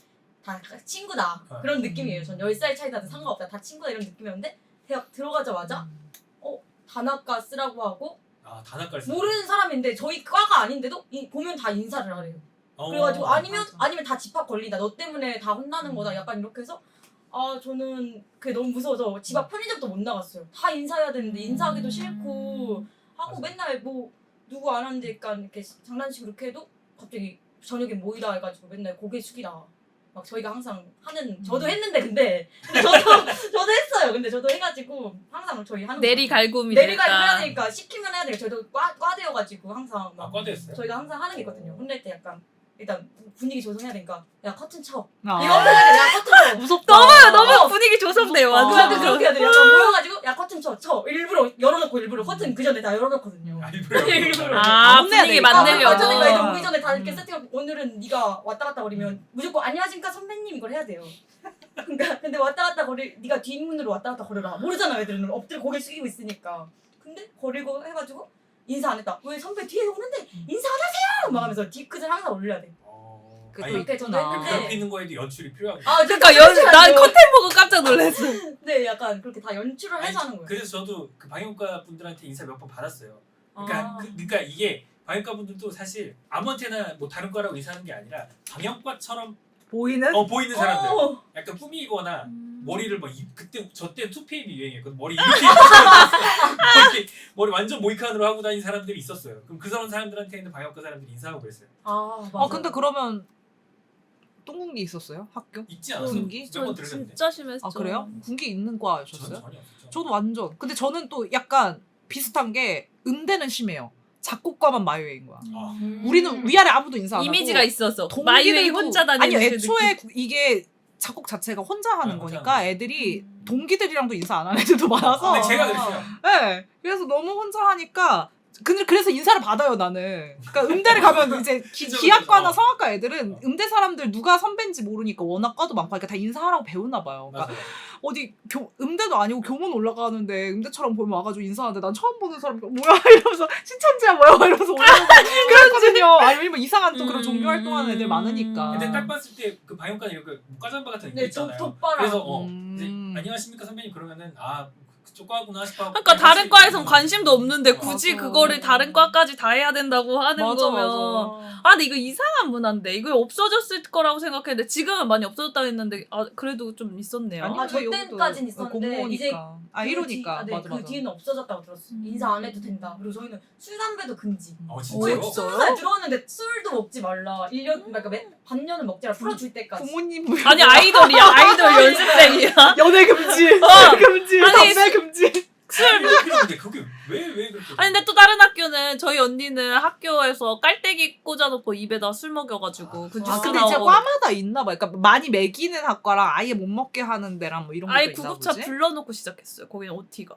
다 친구다 그런 느낌이에요. 전 10살 차이 나도 상관없다. 다 친구다 이런 느낌이었는데 대학 들어가자마자 단학가 쓰라고 하고 아 단학갈 수. 모르는 사람인데 저희 과가 아닌데도 보면 다 인사를 하래요. 그래가지고 맞아. 아니면 다 집합 걸린다. 너 때문에 다 혼나는 거다. 약간 이렇게 해서 저는 그게 너무 무서워서 집 앞 편의점도 못 나갔어요. 다 인사해야 되는데 인사하기도 싫고 하고 맞아. 맨날 뭐 누구 안 하는데 약간 이렇게 장난치고 이렇게 해도 갑자기 저녁에 모이라 해가지고 맨날 고개 숙이라. 막 저희가 항상 하는 저도 했는데 근데 저도 했어요. 근데 저도 해가지고 항상 저희 하는 내리갈굼이 내리갈 될까? 해야 되니까 시키면 해야 되니까 저도 과대여가지고 항상 막 과대였어요? 저희가 항상 하는 게 있거든요. 혼낼 때 약간 일단 분위기 조성해야 되니까 야 커튼 쳐. 아. 이거 해야 돼. 야 커튼 쳐. 무섭다. 너무 분위기 조성돼요. 그래야 돼. 완전. 그렇게 해야 돼. 약간 모여가지고 야 커튼 쳐. 일부러 열어놓고 일부러 커튼 그 전에 다 열어놓거든요. 일부러. 아, 혼내야 분위기 되니까. 만들려고. 완전히 나 이거 오기 전에 다 이렇게 세팅하고 오늘은 네가 왔다 갔다 거리면 무조건 안녕하십니까 선배님 이걸 해야 돼요. 그러니까 근데 왔다 갔다 거리 네가 뒷문으로 왔다 갔다 거려라. 모르잖아 애들은 엎드려 고개 숙이고 있으니까. 근데 거리고 해가지고 인사 안 했다. 왜 선배 뒤에 오는데 인사 안 하세요? 막 하면서 뒤끝을 항상 올려야 돼. 그게 아니, 그렇게 저도 있구나. 했는데 괴롭히는 거에도 연출이 필요하고. 그러니까 난 컨텐 보고 깜짝 놀랐어. 네, 약간 그렇게 다 연출을 해서 하는 거예요. 그래서 저도 그 방역과 분들한테 인사 몇 번 받았어요. 그러니까 아. 그러니까 이게 방역과 분들도 사실 아무한테나 뭐 다른 과라고 인사하는 게 아니라 방역과처럼 보이는? 보이는 사람들. 어. 약간 꾸미거나 음. 머리를 막 그때 저때 투페이비 유행이었거든. 머리 이렇게 머리 완전 모이칸으로 하고 다니는 사람들이 있었어요. 그럼 그 사람들한테는 방역과 사람들이 인사하고 그랬어요. 맞아. 근데 그러면 똥군기 있었어요? 학교? 있지 않았어요? 군기? 몇번 들으셨는데. 진짜 심했죠. 아 그래요? 군기 있는 과였어요? 전혀 없었죠. 저도 완전. 근데 저는 또 약간 비슷한 게 음대는 심해요. 작곡과만 마이웨이인 거야. 아. 우리는 위아래 아무도 인사 안 하고 이미지가 있어서 동기들도- 마이웨이 혼자 다니는 아니 그 애초에 느낌. 이게 작곡 자체가 혼자 하는 혼자 거니까 하는 애들이 동기들이랑도 인사 안 하는 애들도 많아서 근데 제가 그랬어요. 네, 그래서 너무 혼자 하니까 근데 그래서 인사를 받아요 나는. 그러니까 음대를 가면 이제 기악과나 어. 성악과 애들은 음대 사람들 누가 선배인지 모르니까 워낙 과도 많고 그러니까 다 인사하라고 배우나 봐요. 그러니까 맞아요. 어디 음대도 아니고 교문 올라가는데 음대처럼 보면 와가지고 인사하는데 난 처음 보는 사람 뭐야 이러면서 신천지야 뭐야 이러면서 올라가고 그랬거든요. 아니면 이상한 또 그런 종교 활동하는 애들 많으니까. 근데 딱 봤을 때 그 방역관 이렇게 목가잠바 같은 거 네, 있잖아요. 돋바람. 그래서 이제 음. 안녕하십니까 선배님 그러면은 그쪽 과구나 싶어. 그러니까 다른 과에선 관심도 없는데 굳이 맞아. 그거를 다른 과까지 다 해야 된다고 하는 맞아, 거면 맞아. 근데 이거 이상한 문화인데 이거 없어졌을 거라고 생각했는데 지금은 많이 없어졌다고 했는데 그래도 좀 있었네요. 아니, 저 근데 때까진 여기도 있었는데 공무원이니까. 이제 이러니까 네, 맞아 그 맞아. 뒤에는 없어졌다고 들었어요. 인사 안 해도 된다. 그리고 저희는 술 담배도 금지. 진짜요? 없어. 20살 들어왔는데 술도 먹지 말라. 1년 그러니까 반년을 먹지 말라. 풀어줄 때까지. 부모님 아니 아이돌이야 아이돌 연습생이야. 연애 금지, 금지, 아니, 담배 금지. 근데 그게 왜 그렇게? 아니 근데 또 다른 학교는 저희 언니는 학교에서 깔때기 꽂아놓고 입에다 술 먹여가지고 그 아 뉴스 근데 진짜 나오고 과마다 있나 봐. 그러니까 많이 먹이는 학과랑 아예 못 먹게 하는 데랑 뭐 이런 것도 아예 있나 구급차 보지. 불러놓고 시작했어요. 거기는 OT가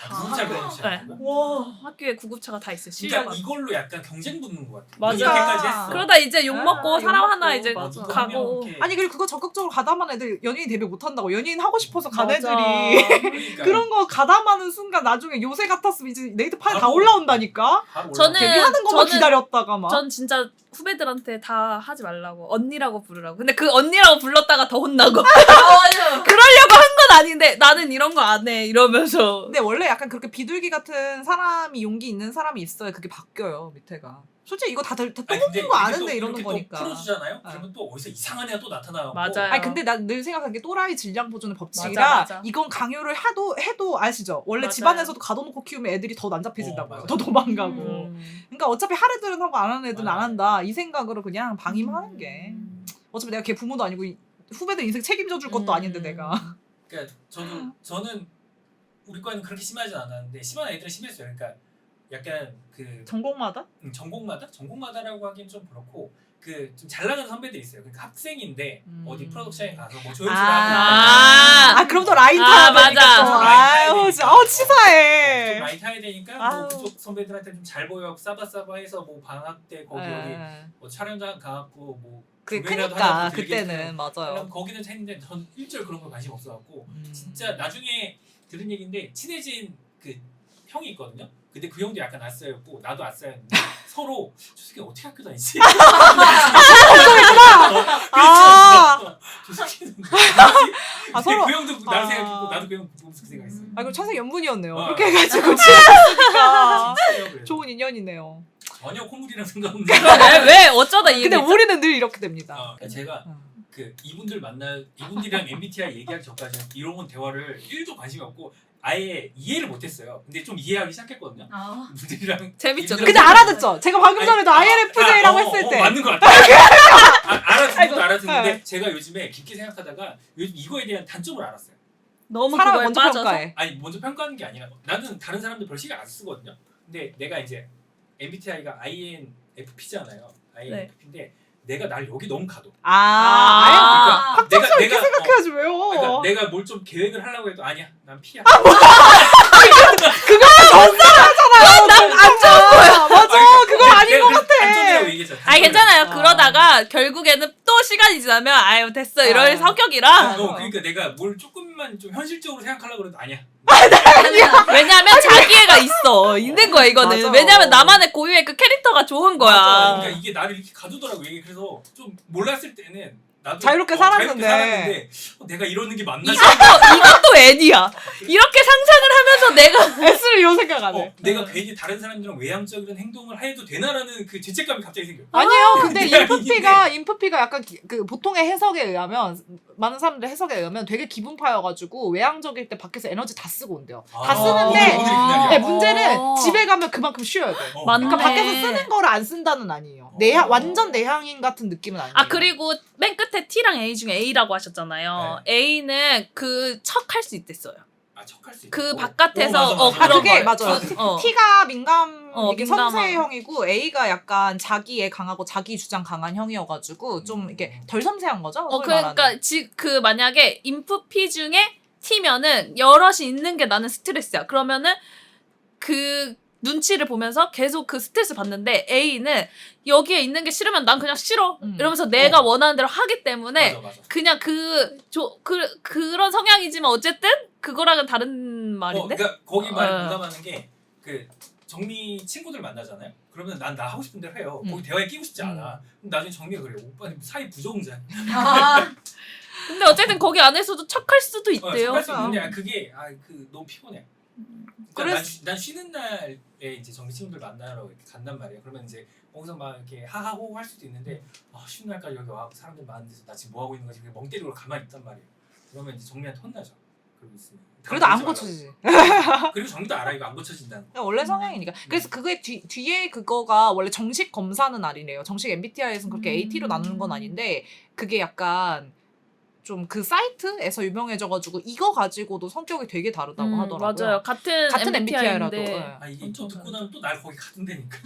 진짜 그런 네. 시작이야. 와. 학교에 구급차가 다 있어요. 그러니까 실력. 이걸로 약간 경쟁 붙는 것 같아. 맞아. 이렇게까지 했어. 그러다 이제 욕 먹고 아, 사람 욕 하나 먹고, 이제 맞아. 가고. 아니 그리고 그거 적극적으로 가담한 애들 연예인 데뷔 못 한다고. 연예인 하고 싶어서 간 맞아. 애들이 그러니까 그런 거 가담하는 순간 나중에 요새 같았으면 이제 네이트판에 다 바로 올라온다니까. 바로 저는- 데뷔하는 것만 저는- 기다렸다가 막. 전 진짜 후배들한테 다 하지 말라고 언니라고 부르라고. 근데 그 언니라고 불렀다가 더 혼나고. 맞아. 그러려고 한 건 아닌데 나는 이런 거 안 해 이러면서. 근데 원래 약간 그렇게 비둘기 같은 사람이 용기 있는 사람이 있어야 그게 바뀌어요 밑에가. 솔직히 이거 다 아니, 근데 떠먹는 거 이게 아는데 또 이러는 이렇게 또 거니까. 풀어주잖아요. 어. 그러면 또 어디서 이상한 애가 또 나타나고. 맞아요. 아니 근데 난 늘 생각한 게 또라이 질량 보존의 법칙이라 맞아, 맞아. 이건 강요를 해도 아시죠? 원래 맞아요. 집안에서도 가둬놓고 키우면 애들이 더 난잡해진다고요. 맞아요. 더 도망가고. 음. 그러니까 어차피 하래들은 하고 안 하는 애들은 안 맞아요. 한다. 이 생각으로 그냥 방임하는 게. 어차피 내가 걔 부모도 아니고 후배들 인생 책임져 줄 것도 아닌데 내가. 그러니까 저는 우리 과는 그렇게 심하진 않았는데 심한 애들은 심했어요. 그러니까 약간 그 전공마다? 전공마다라고 하긴 좀 그렇고 그 좀 잘 나가는 선배들이 있어요. 그러니까 학생인데 어디 프로덕션에 가서 뭐 조연출 하고 그럼 또 라인 아, 타야 맞아. 되니까 또. 라인 타야 아유, 되니까. 진짜. 좀 치사해. 많이 타야 되니까 아유. 뭐 그쪽 선배들한테 좀 잘 보여 싸바싸바해서 뭐 방학 때 거기 어디 뭐 촬영장 가갖고 뭐 그게 조명이라도 크니까 하나 더 들게 그때는 맞아요. 그럼 거기는 했는데 전 일절 그런 거 관심 없어갖고 음. 진짜 나중에 들은 얘기인데 친해진 그 형이 있거든요. 근데 그 형도 약간 아싸였고 나도 아싸였는데 서로 저 새끼 어떻게 학교 다니지? 아. 저 새끼는 아, 서로- 그 형도 나를 아. 생각했고 나도 그 형 보면서 그 생각했어요. 아, 그럼 천생연분이었네요. 어. 그렇게 해가지고 친해졌으니까 진짜요, 그래서. 좋은 인연이네요. 전혀 콧물이랑 상관없는데. 왜 어쩌다 이 근데 얘기 우리는 늘 이렇게 됩니다. 제가 어. 그 이분들이랑 MBTI 얘기하기 전까지는 이런 건 대화를 1도 관심이 없고 아예 이해를 못했어요. 근데 좀 이해하기 시작했거든요. 아. 분들이랑 재밌죠. 이분들이랑 근데 알아듣죠? 제가 방금 전에도 INFJ라고 했을 때 맞는 것 같아요. 알아듣는 알아듣는데 제가 요즘에 깊게 생각하다가 요즘 이거에 대한 단점을 알았어요. 너무 사람을 그거에 먼저 빠져서 평가해. 아니 먼저 평가하는 게 아니라 나는 다른 사람들 별 신경 안 쓰거든요. 근데 내가 이제 MBTI가 INFP잖아요. INFP인데 내가 날 여기 너무 가둬. 아, 그러니까 내가 이렇게 생각해야지 왜요? 그러니까 내가 뭘 좀 계획을 하려고 해도 아니야 난 P야. 안 좋은 거야. 맞아. 그거 아닌 것 같아. 단점이라고 얘기했잖아. 아니 괜찮아요. 아. 그러다가 결국에는 또 시간이 지나면 아유 됐어 이럴 아. 성격이라. 그러니까 내가 뭘 조금만 좀 현실적으로 생각하려고 해도 아니야. 왜냐면 자기애가 있는 거야 이거는. 맞아. 왜냐면 나만의 고유의 그 캐릭터가 좋은 거야. 맞아. 그러니까 이게 나를 이렇게 가두더라고. 이게 그래서 좀 몰랐을 때는 나도 자유롭게 살았는데. 내가 이러는 게 맞나? 이것도 애니야. 이렇게 상상을 하면서 내가 S를 이런 생각 안 해. 내가 괜히 다른 사람들이랑 외향적인 행동을 해도 되나라는 그 죄책감이 갑자기 생겨. 아니에요. 근데 내가 인프피가 약간 그 보통의 해석에 의하면 많은 사람들 해석에 의하면 되게 기분파여가지고 외향적일 때 밖에서 에너지 다 쓰고 온대요. 다 쓰는데 오늘이 그날이야. 네, 문제는 어. 집에 가면 그만큼 쉬어야 돼. 맞네. 그러니까 밖에서 쓰는 거를 안 쓴다는 아니에요. 완전 내향인 같은 느낌은 아니에요. 아 그리고 맨 끝에 T랑 A 중에 A라고 하셨잖아요. A는 그 척 할 수 있댔어요. 척할 수 있고. 그 바깥에서 맞아. 아 그런 그게 걸. 맞아요. 어. T가 민감 이게 민감한. 섬세형이고 A가 약간 자기애 강하고 자기 주장 강한 형이어가지고 좀 이렇게 덜 섬세한 거죠. 소위 말하는. 그러니까 그 만약에 인프피 중에 T면은 여럿이 있는 게 나는 스트레스야. 그러면은 그 눈치를 보면서 계속 그 스트레스 받는데 A는 여기에 있는 게 싫으면 난 그냥 싫어. 이러면서 내가 원하는 대로 하기 때문에 맞아. 그냥 그런 성향이지만 어쨌든 그거랑은 다른 말인데. 그러니까 거기 말 어. 공감하는 게 그 정미 친구들 만나잖아요. 그러면 난 나 하고 싶은 대로 해요. 거기 음. 대화에 끼고 싶지 않아. 그럼 나중에 정미가 그래. 오빠는 사이 부정자. 아. 근데 어쨌든 거기 안에서도 척할 수도 있대요. 할수 있는데 그게 너무 피곤해. 그러니까 그래서- 난 쉬는 날에 이제 정미 친구들 만나러 이렇게 간단 말이에요. 그러면 이제 거기서 막 이렇게 하하호호 할 수도 있는데 쉬는 날까지 여기 와 사람들 많은 데서 나 지금 뭐 하고 있는 거지? 그냥 멍 때리고 가만히 있단 말이에요. 그러면 이제 정미한테 혼나죠. 그러고 있으면. 그래도 안 그러지 고쳐지지. 말라고. 그리고 정미도 알아 이거 안 고쳐진다는 거. 원래 성향이니까. 그래서 그게 뒤에 그거가 원래 정식 검사는 아니래요. 정식 MBTI에서는 그렇게 AT로 나누는 건 아닌데 그게 약간 좀 그 사이트에서 유명해져가지고 이거 가지고도 성격이 되게 다르다고 하더라고요. 맞아요. 같은 MBTI라도. MBTI인데 이게 또 듣고 나면 또 날 거기 가둔다니까.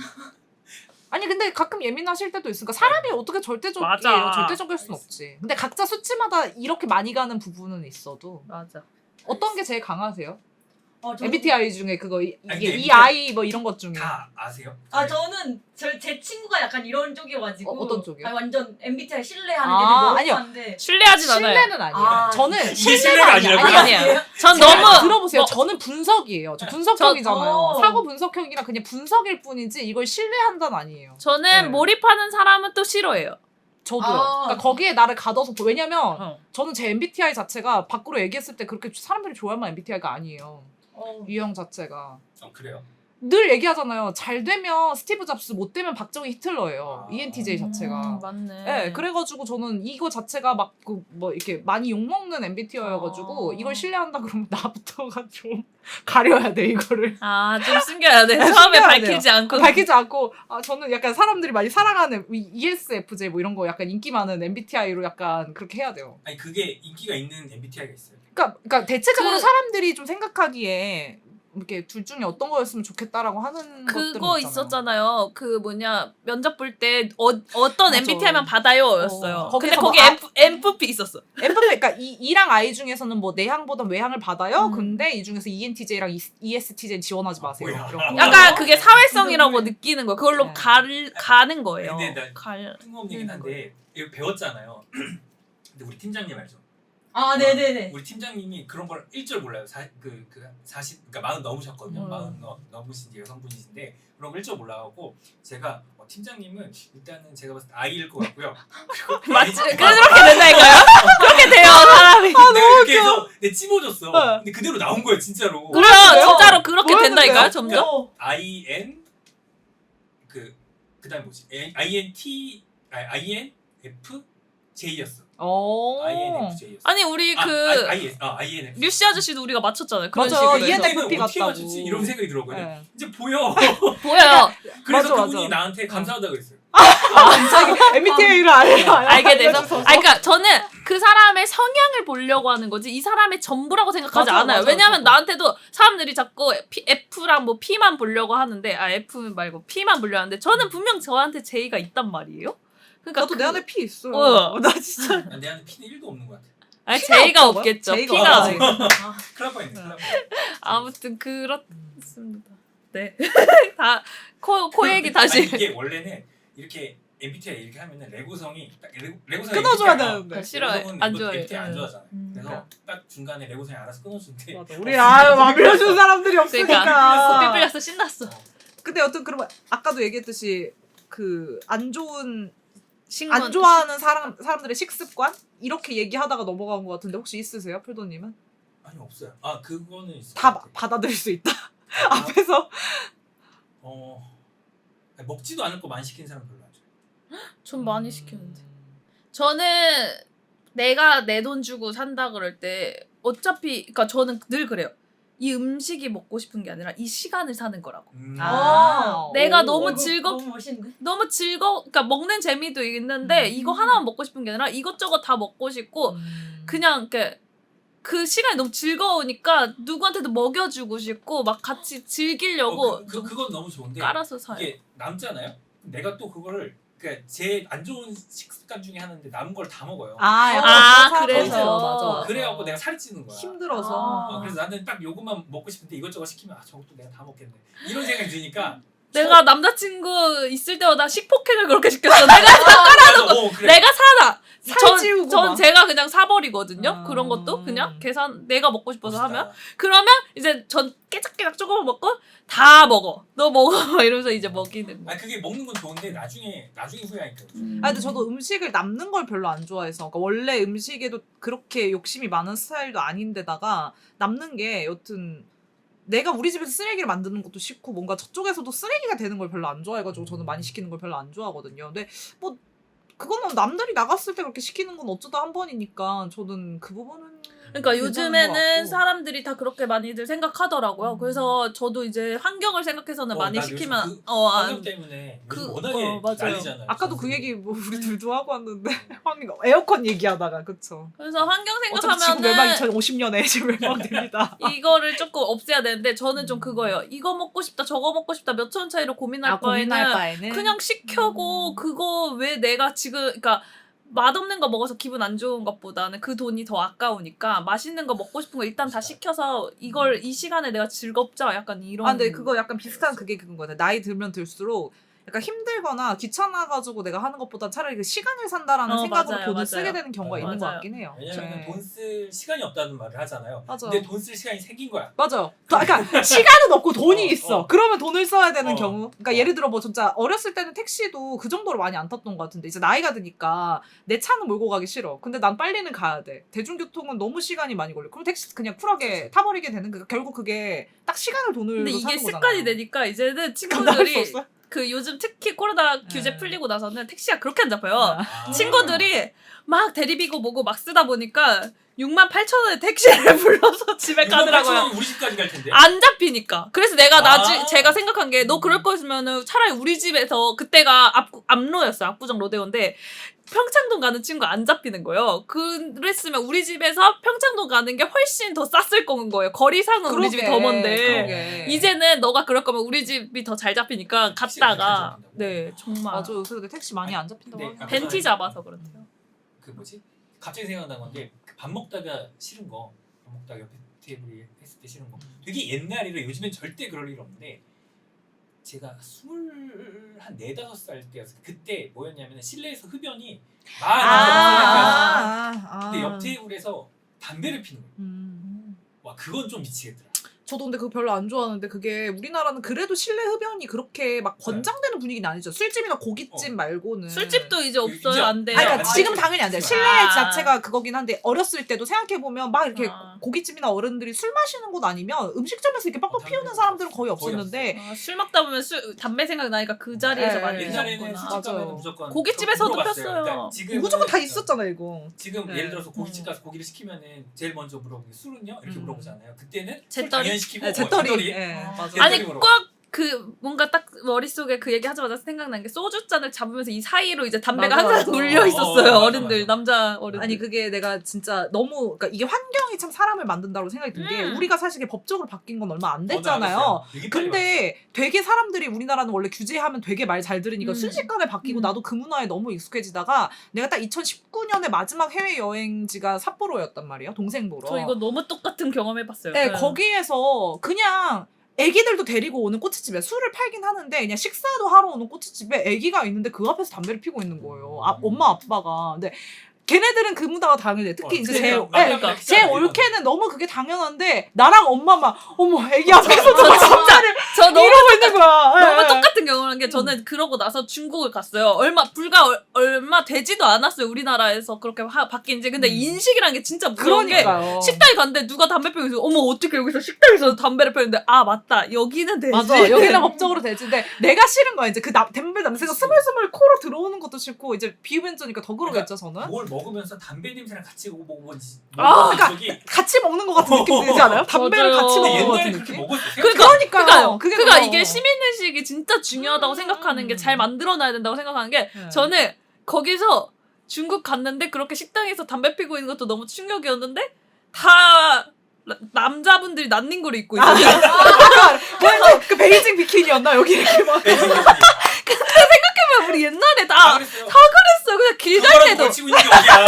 아니 근데 가끔 예민하실 때도 있으니까 사람이 어떻게 절대적이에요. 맞아. 절대적일 순 없지. 근데 각자 수치마다 이렇게 많이 가는 부분은 있어도 맞아. 어떤 게 제일 강하세요? 저는- MBTI 중에 그거 이게 근데 EI 뭐 이런 것 중에 다 아세요? 저는 제 친구가 약간 이런 쪽이어가지고 어떤 쪽이요? 완전 MBTI 신뢰하는 아, 애들이 너무 아니요. 많은데 신뢰하진 않아요. 신뢰는 아니에요. 아, 저는 이게 신뢰가 신뢰가 아니라고요? 아니에요. 전 제가 너무 들어보세요. 뭐- 저는 분석이에요. 저 분석형이잖아요. 저- 사고 분석형이라 그냥 분석일 뿐이지 이걸 신뢰한다는 아니에요. 저는 네. 몰입하는 사람은 또 싫어해요. 저도요. 아. 그러니까 거기에 나를 가둬서 왜냐면 어. 저는 제 MBTI 자체가 밖으로 얘기했을 때 그렇게 사람들이 좋아할 만한 MBTI가 아니에요. 유형 자체가. 그래요? 늘 얘기하잖아요. 잘 되면 스티브 잡스, 못 되면 박정희 히틀러예요. 아. ENTJ 자체가. 맞네. 네, 그래가지고 저는 이거 자체가 막 뭐 이렇게 많이 욕먹는 MBTI여가지고 아. 이걸 신뢰한다 그러면 나부터가 좀 가려야 돼 이거를. 좀 숨겨야 돼. 처음에 숨겨야 밝히지 돼요. 않고. 밝히지 않고 저는 약간 사람들이 많이 사랑하는 ESFJ 뭐 이런 거 약간 인기 많은 MBTI로 약간 그렇게 해야 돼요. 아니 그게 인기가 있는 MBTI가 있어요. 그러니까 대체적으로 그- 사람들이 좀 생각하기에 이렇게 둘 중에 어떤 거였으면 좋겠다라고 하는 것들은 그거 있었잖아요. 그 면접 볼 때 어떤 맞아. MBTI만 받아요였어요. 근데 거기서 거기 뭐 MFP 있었어. MFP 그러니까 E랑 I 중에서는 뭐 내향보다 외향을 받아요. 음. 근데 이 중에서 ENTJ랑 ESTJ 지원하지 마세요. 뭐야. 이런 거. 약간 그게 사회성이라고 느끼는 거예요. 그걸로 네. 가는 거예요. 근데 나 갈. 뜬금없는 얘기긴 음. 한데 이거 배웠잖아요. 근데 우리 팀장님 알죠? 네네네. 우리 팀장님이 그런 걸 1절 몰라요. 40 그러니까 40 넘으셨거든요. 40 넘으신 여성분이신데 그런 거 1절 몰라갖고 제가 팀장님은 일단은 제가 봤을 때 I일 것 같고요. 맞지? 그렇게 된다니까요? 그렇게 돼요 사람이. 내가 이렇게 해서 찝어줬어. 네. 근데 그대로 나온 거예요 진짜로. 그래요 그래요? 진짜로 그렇게 뭐였는데요? 된다니까요 점점. IN 그 그다음 뭐지? INFJ였어. 어. INFJ였어. 아니 우리 INFJ. 류씨 아저씨도 우리가 맞췄잖아요. 그런 맞아, 식으로 ENFP 해서. 어떻게 같다고. 맞췄지? 이런 생각이 들어거든. 네. 이제 보여. 보여요. 그래서 맞아, 그분이 맞아. 나한테 감사하다 그랬어요. MBTI를 알게 돼서. 그러니까 저는 그 사람의 성향을 보려고 하는 거지 이 사람의 전부라고 생각하지 맞아, 않아요. 맞아, 왜냐하면 맞아. 나한테도 사람들이 자꾸 F랑 뭐 P만 보려고 하는데 F 말고 P만 보려고 하는데 저는 분명 저한테 J가 있단 말이에요. 그러니까 나도 내 안에 P 있어요. 어. 나 진짜. 내 안에 P는 1도 없는 것 같아. 아니 P가 J가 없다고요? 없겠죠. J가 P가 없지. 큰일 날 뻔했네. 큰일 날 뻔했네. 아무튼 그렇습니다. 네. 다 코 얘기 아니, 다시. 이게 원래는 이렇게 MBTI 이렇게 하면은 레고성이 딱 레고성이 끊어줘야 MBTI 가 되는데. 싫어해. 레고성은 안 뭐 좋아해. MBTI 안 좋아하잖아. 그래서 그러니까. 딱 중간에 레고성이 알아서 끊어주는데. 맞아. 우리 마음려준 사람들이 없으니까. 그러니까 삐삐 갔어 신났어. 근데 여튼 그러면 아까도 얘기했듯이 그 안 좋은 신건 안 좋아하는 사람들의 식습관 이렇게 얘기하다가 넘어간 것 같은데 혹시 있으세요, 풀도님은? 아니 없어요. 아 그거는 있어. 다 받아들일 수 있다. 앞에서 아니, 먹지도 않을 거 많이 시키는 사람 별로 안 좋아해. 전 많이 시키는데. 저는 내가 내 돈 주고 산다 그럴 때 어차피 그러니까 저는 늘 그래요. 이 음식이 먹고 싶은 게 아니라 이 시간을 사는 거라고. 내가 너무 너무 멋있는데? 너무 그러니까 먹는 재미도 있는데 이거 하나만 먹고 싶은 게 아니라 이것저것 다 먹고 싶고 그냥 이렇게 그 시간이 너무 즐거우니까 누구한테도 먹여주고 싶고 막 같이 즐기려고 그건 너무 좋은데 깔아서 사요. 이게 남잖아요. 내가 또 그거를 그러니까 제 안 좋은 식습관 중에 하나인데 남은 걸 다 먹어요. 그래서. 맞아. 그래갖고 내가 살이 찌는 거야. 힘들어서. 그래서 나는 딱 요것만 먹고 싶은데 이것저것 시키면 저것도 내가 다 먹겠네. 이런 생각이 드니까 내가 남자친구 있을 때마다 식폭행을 그렇게 시켰어. 그래. 내가 사다. 살찌우고 전 막. 제가 그냥 사버리거든요. 그런 것도 그냥 계산 내가 먹고 싶어서 멋있다. 하면 그러면 이제 전 깨작깨작 조금 먹고 다 먹어. 너 먹어. 이러면서 이제 먹이는 거. 아니 그게 먹는 건 좋은데 나중에 후회하니까. 아 근데 저도 음식을 남는 걸 별로 안 좋아해서 그러니까 원래 음식에도 그렇게 욕심이 많은 스타일도 아닌데다가 남는 게 여튼 내가 우리 집에서 쓰레기를 만드는 것도 싫고 뭔가 저쪽에서도 쓰레기가 되는 걸 별로 안 좋아해가지고 저는 많이 시키는 걸 별로 안 좋아하거든요. 근데 뭐 그거는 남들이 나갔을 때 그렇게 시키는 건 어쩌다 한 번이니까 저는 그 부분은 그러니까 괜찮은 것 요즘에는 같고. 사람들이 다 그렇게 많이들 생각하더라고요. 그래서 저도 이제 환경을 생각해서는 많이 나 시키면 요즘 환경 안 때문에 그- 요즘 워낙에 맞아요. 난리잖아요. 아까도 그 얘기 뭐 우리 둘도 하고 왔는데 환경 에어컨 얘기하다가 그쵸. 그래서 환경 어차피 지구 멸망 생각하면은 2050년에 지구 멸망됩니다. 이거를 조금 없애야 되는데 저는 좀 그거예요. 이거 먹고 싶다 저거 먹고 싶다 몇 천 차이로 고민할 바에는 그냥 시켜고 그거 왜 내가 지금 그러니까 맛없는 거 먹어서 기분 안 좋은 것보다는 그 돈이 더 아까우니까 맛있는 거 먹고 싶은 거 일단 다 시켜서 이걸 이 시간에 내가 즐겁자 약간 이런. 아 근데 그거 약간 비슷한 그게 그건 거 같아. 나이 들면 들수록 약간 힘들거나 귀찮아가지고 내가 하는 것보다 차라리 그 시간을 산다라는 생각으로 맞아요, 돈을 맞아요. 쓰게 되는 경우가 있는 것 맞아요. 같긴 해요. 왜냐면 네. 돈 쓸 시간이 없다는 말을 하잖아요. 맞아. 근데 돈 쓸 시간이 생긴 거야. 맞아요. 그러니까 시간은 없고 돈이 있어. 어. 그러면 돈을 써야 되는 어. 경우. 그러니까 예를 들어 뭐 진짜 어렸을 때는 택시도 그 정도로 많이 안 탔던 것 같은데 이제 나이가 드니까 내 차는 몰고 가기 싫어. 근데 난 빨리는 가야 돼. 대중교통은 너무 시간이 많이 걸려. 그럼 택시 그냥 쿨하게 타버리게 되는 그 결국 그게 딱 시간을 돈으로 근데 이게 사는 거잖아요. 습관이 되니까 이제는 감당할 수 친구들이 없어요? 그 요즘 특히 코로나 규제 네. 풀리고 나서는 택시가 그렇게 안 잡혀요. 아. 친구들이 막 대리비고 뭐고 막 쓰다 보니까 68,000원에 택시를 불러서 집에 가더라고요. 우리 집까지 갈 텐데. 안 잡히니까. 그래서 내가 아. 제가 생각한 게 너 그럴 거였으면은 차라리 우리 집에서 그때가 압로였어요. 압구정 로데오인데 평창동 가는 친구 안 잡히는 거예요. 그랬으면 우리 집에서 평창동 가는 게 훨씬 더 쌌을 거예요. 거리상은 우리 집이 더 먼데. 그러게. 이제는 너가 그럴 거면 우리 집이 더 잘 잡히니까 택시가 그렇게 갔다가 잡힌다고? 네 정말 맞아. 요새 근데 택시 많이 안 잡힌다고 근데 하더라고요. 벤티 잡아서 그렇대요. 그 뭐지? 갑자기 생각난 건데 밥 먹다가 싫은 거, 밥 먹다가 옆에 테이블에 했을 때 싫은 거. 되게 옛날이라 요즘엔 절대 그럴 일 없는데 제가 24~5살 때였어요. 그때 뭐였냐면 실내에서 흡연이 많이 없으니까 근데 옆 테이블에서 담배를 피는 거예요. 와 그건 좀 미치겠더라. 저도 근데 그거 별로 안 좋아하는데 그게 우리나라는 그래도 실내 흡연이 그렇게 막 권장되는 분위기는 아니죠. 술집이나 고깃집 말고는. 술집도 이제 없어요. 이제- 안 돼요. 아니, 그러니까 안 지금 되죠. 당연히 안 돼요. 실내 아. 자체가 그거긴 한데 어렸을 때도 생각해보면 막 이렇게 아. 고깃집이나 어른들이 술 마시는 곳 아니면 음식점에서 이렇게 빡빡 피우는 담배 사람들은 거의 거의 없었는데 술 먹다 보면 담배 생각나니까 그 자리에서 네. 많이 옛날에는 피웠구나. 술집 가면 맞아요. 무조건 고깃집에서도 물어봤어요. 폈어요. 그러니까 지금은 무조건 다 있었잖아 이거. 지금 네. 예를 들어서 고깃집 가서 고기를 시키면은 제일 먼저 물어보는 게 술은요? 이렇게 물어보잖아요. 그때는 술 재떨이? 당연히 시키고 재떨이. 예, 어. 맞아. 재떨이 아니 물어봐. 꼭 그 뭔가 딱 머릿속에 그 얘기 하자마자 생각난 게 소주 잔을 잡으면서 이 사이로 이제 담배가 맞아, 항상 맞아. 눌려 있었어요. 맞아, 어른들 맞아. 남자 어른들. 아니 그게 내가 진짜 너무 그러니까 이게 환경이 참 사람을 만든다고 생각이 든 게 우리가 사실 이게 법적으로 바뀐 건 얼마 안 됐잖아요. 근데 되게 사람들이 우리나라는 원래 규제하면 되게 말 잘 들으니까 순식간에 바뀌고 나도 그 문화에 너무 익숙해지다가 내가 딱 2019년에 마지막 해외 여행지가 삿포로였단 말이야. 동생 보러. 저 이거 너무 똑같은 경험해봤어요. 네, 거기에서 그냥 애기들도 데리고 오는 꼬치집에 술을 팔긴 하는데 그냥 식사도 하러 오는 꼬치집에 애기가 있는데 그 앞에서 담배를 피고 있는 거예요. 엄마 아빠가. 근데 걔네들은 그 문화가 당연해. 특히 이제 그러니까. 제 올케는 너무 그게 당연한데 나랑 엄마만 어머 애기 앞에서 누가 진짜를 저 너무 이러고 있는 거야. 너무 예. 똑같은 경험을 한 게 저는 그러고 나서 중국을 갔어요. 얼마 되지도 않았어요. 우리나라에서 그렇게 바뀐 지. 근데 인식이란 게 진짜 무서운 게 그러니까요. 식당에 갔는데 누가 담배 피우고 있어. 어머 어떻게 여기서 식당에서 담배를 피우는데 아 맞다 여기는 되지. 맞아. 여기는 법적으로 되지. 근데 내가 싫은 거야. 이제 그 담배 냄새가 스물스물 코로 들어오는 것도 싫고 이제 비흡연자니까 더 그러겠죠 저는. 뭘 먹으면서 담배 냄새랑 같이 오고 뭐지? 그러니까 저기 같이 먹는 것 같은 느낌 들지 않아요? 담배를 맞아요. 같이 먹는 것 옛날에 같은 그렇게 느낌? 먹었어요. 그러니까요. 그게 그러니까 그거. 이게 시민의식이 진짜 중요하다고 생각하는 게 잘 만들어놔야 된다고 생각하는 게 저는 거기서 중국 갔는데 그렇게 식당에서 담배 피고 있는 것도 너무 충격이었는데 다 남자분들이 난닝구를 입고 있어요. 뭐야 그 베이징 비키니였나 여기 이렇게 막. 우리 옛날에 다 다 그랬어요. 그랬어. 그냥 길 갈 그거라도 때도 걸치고 있는 게 어디야?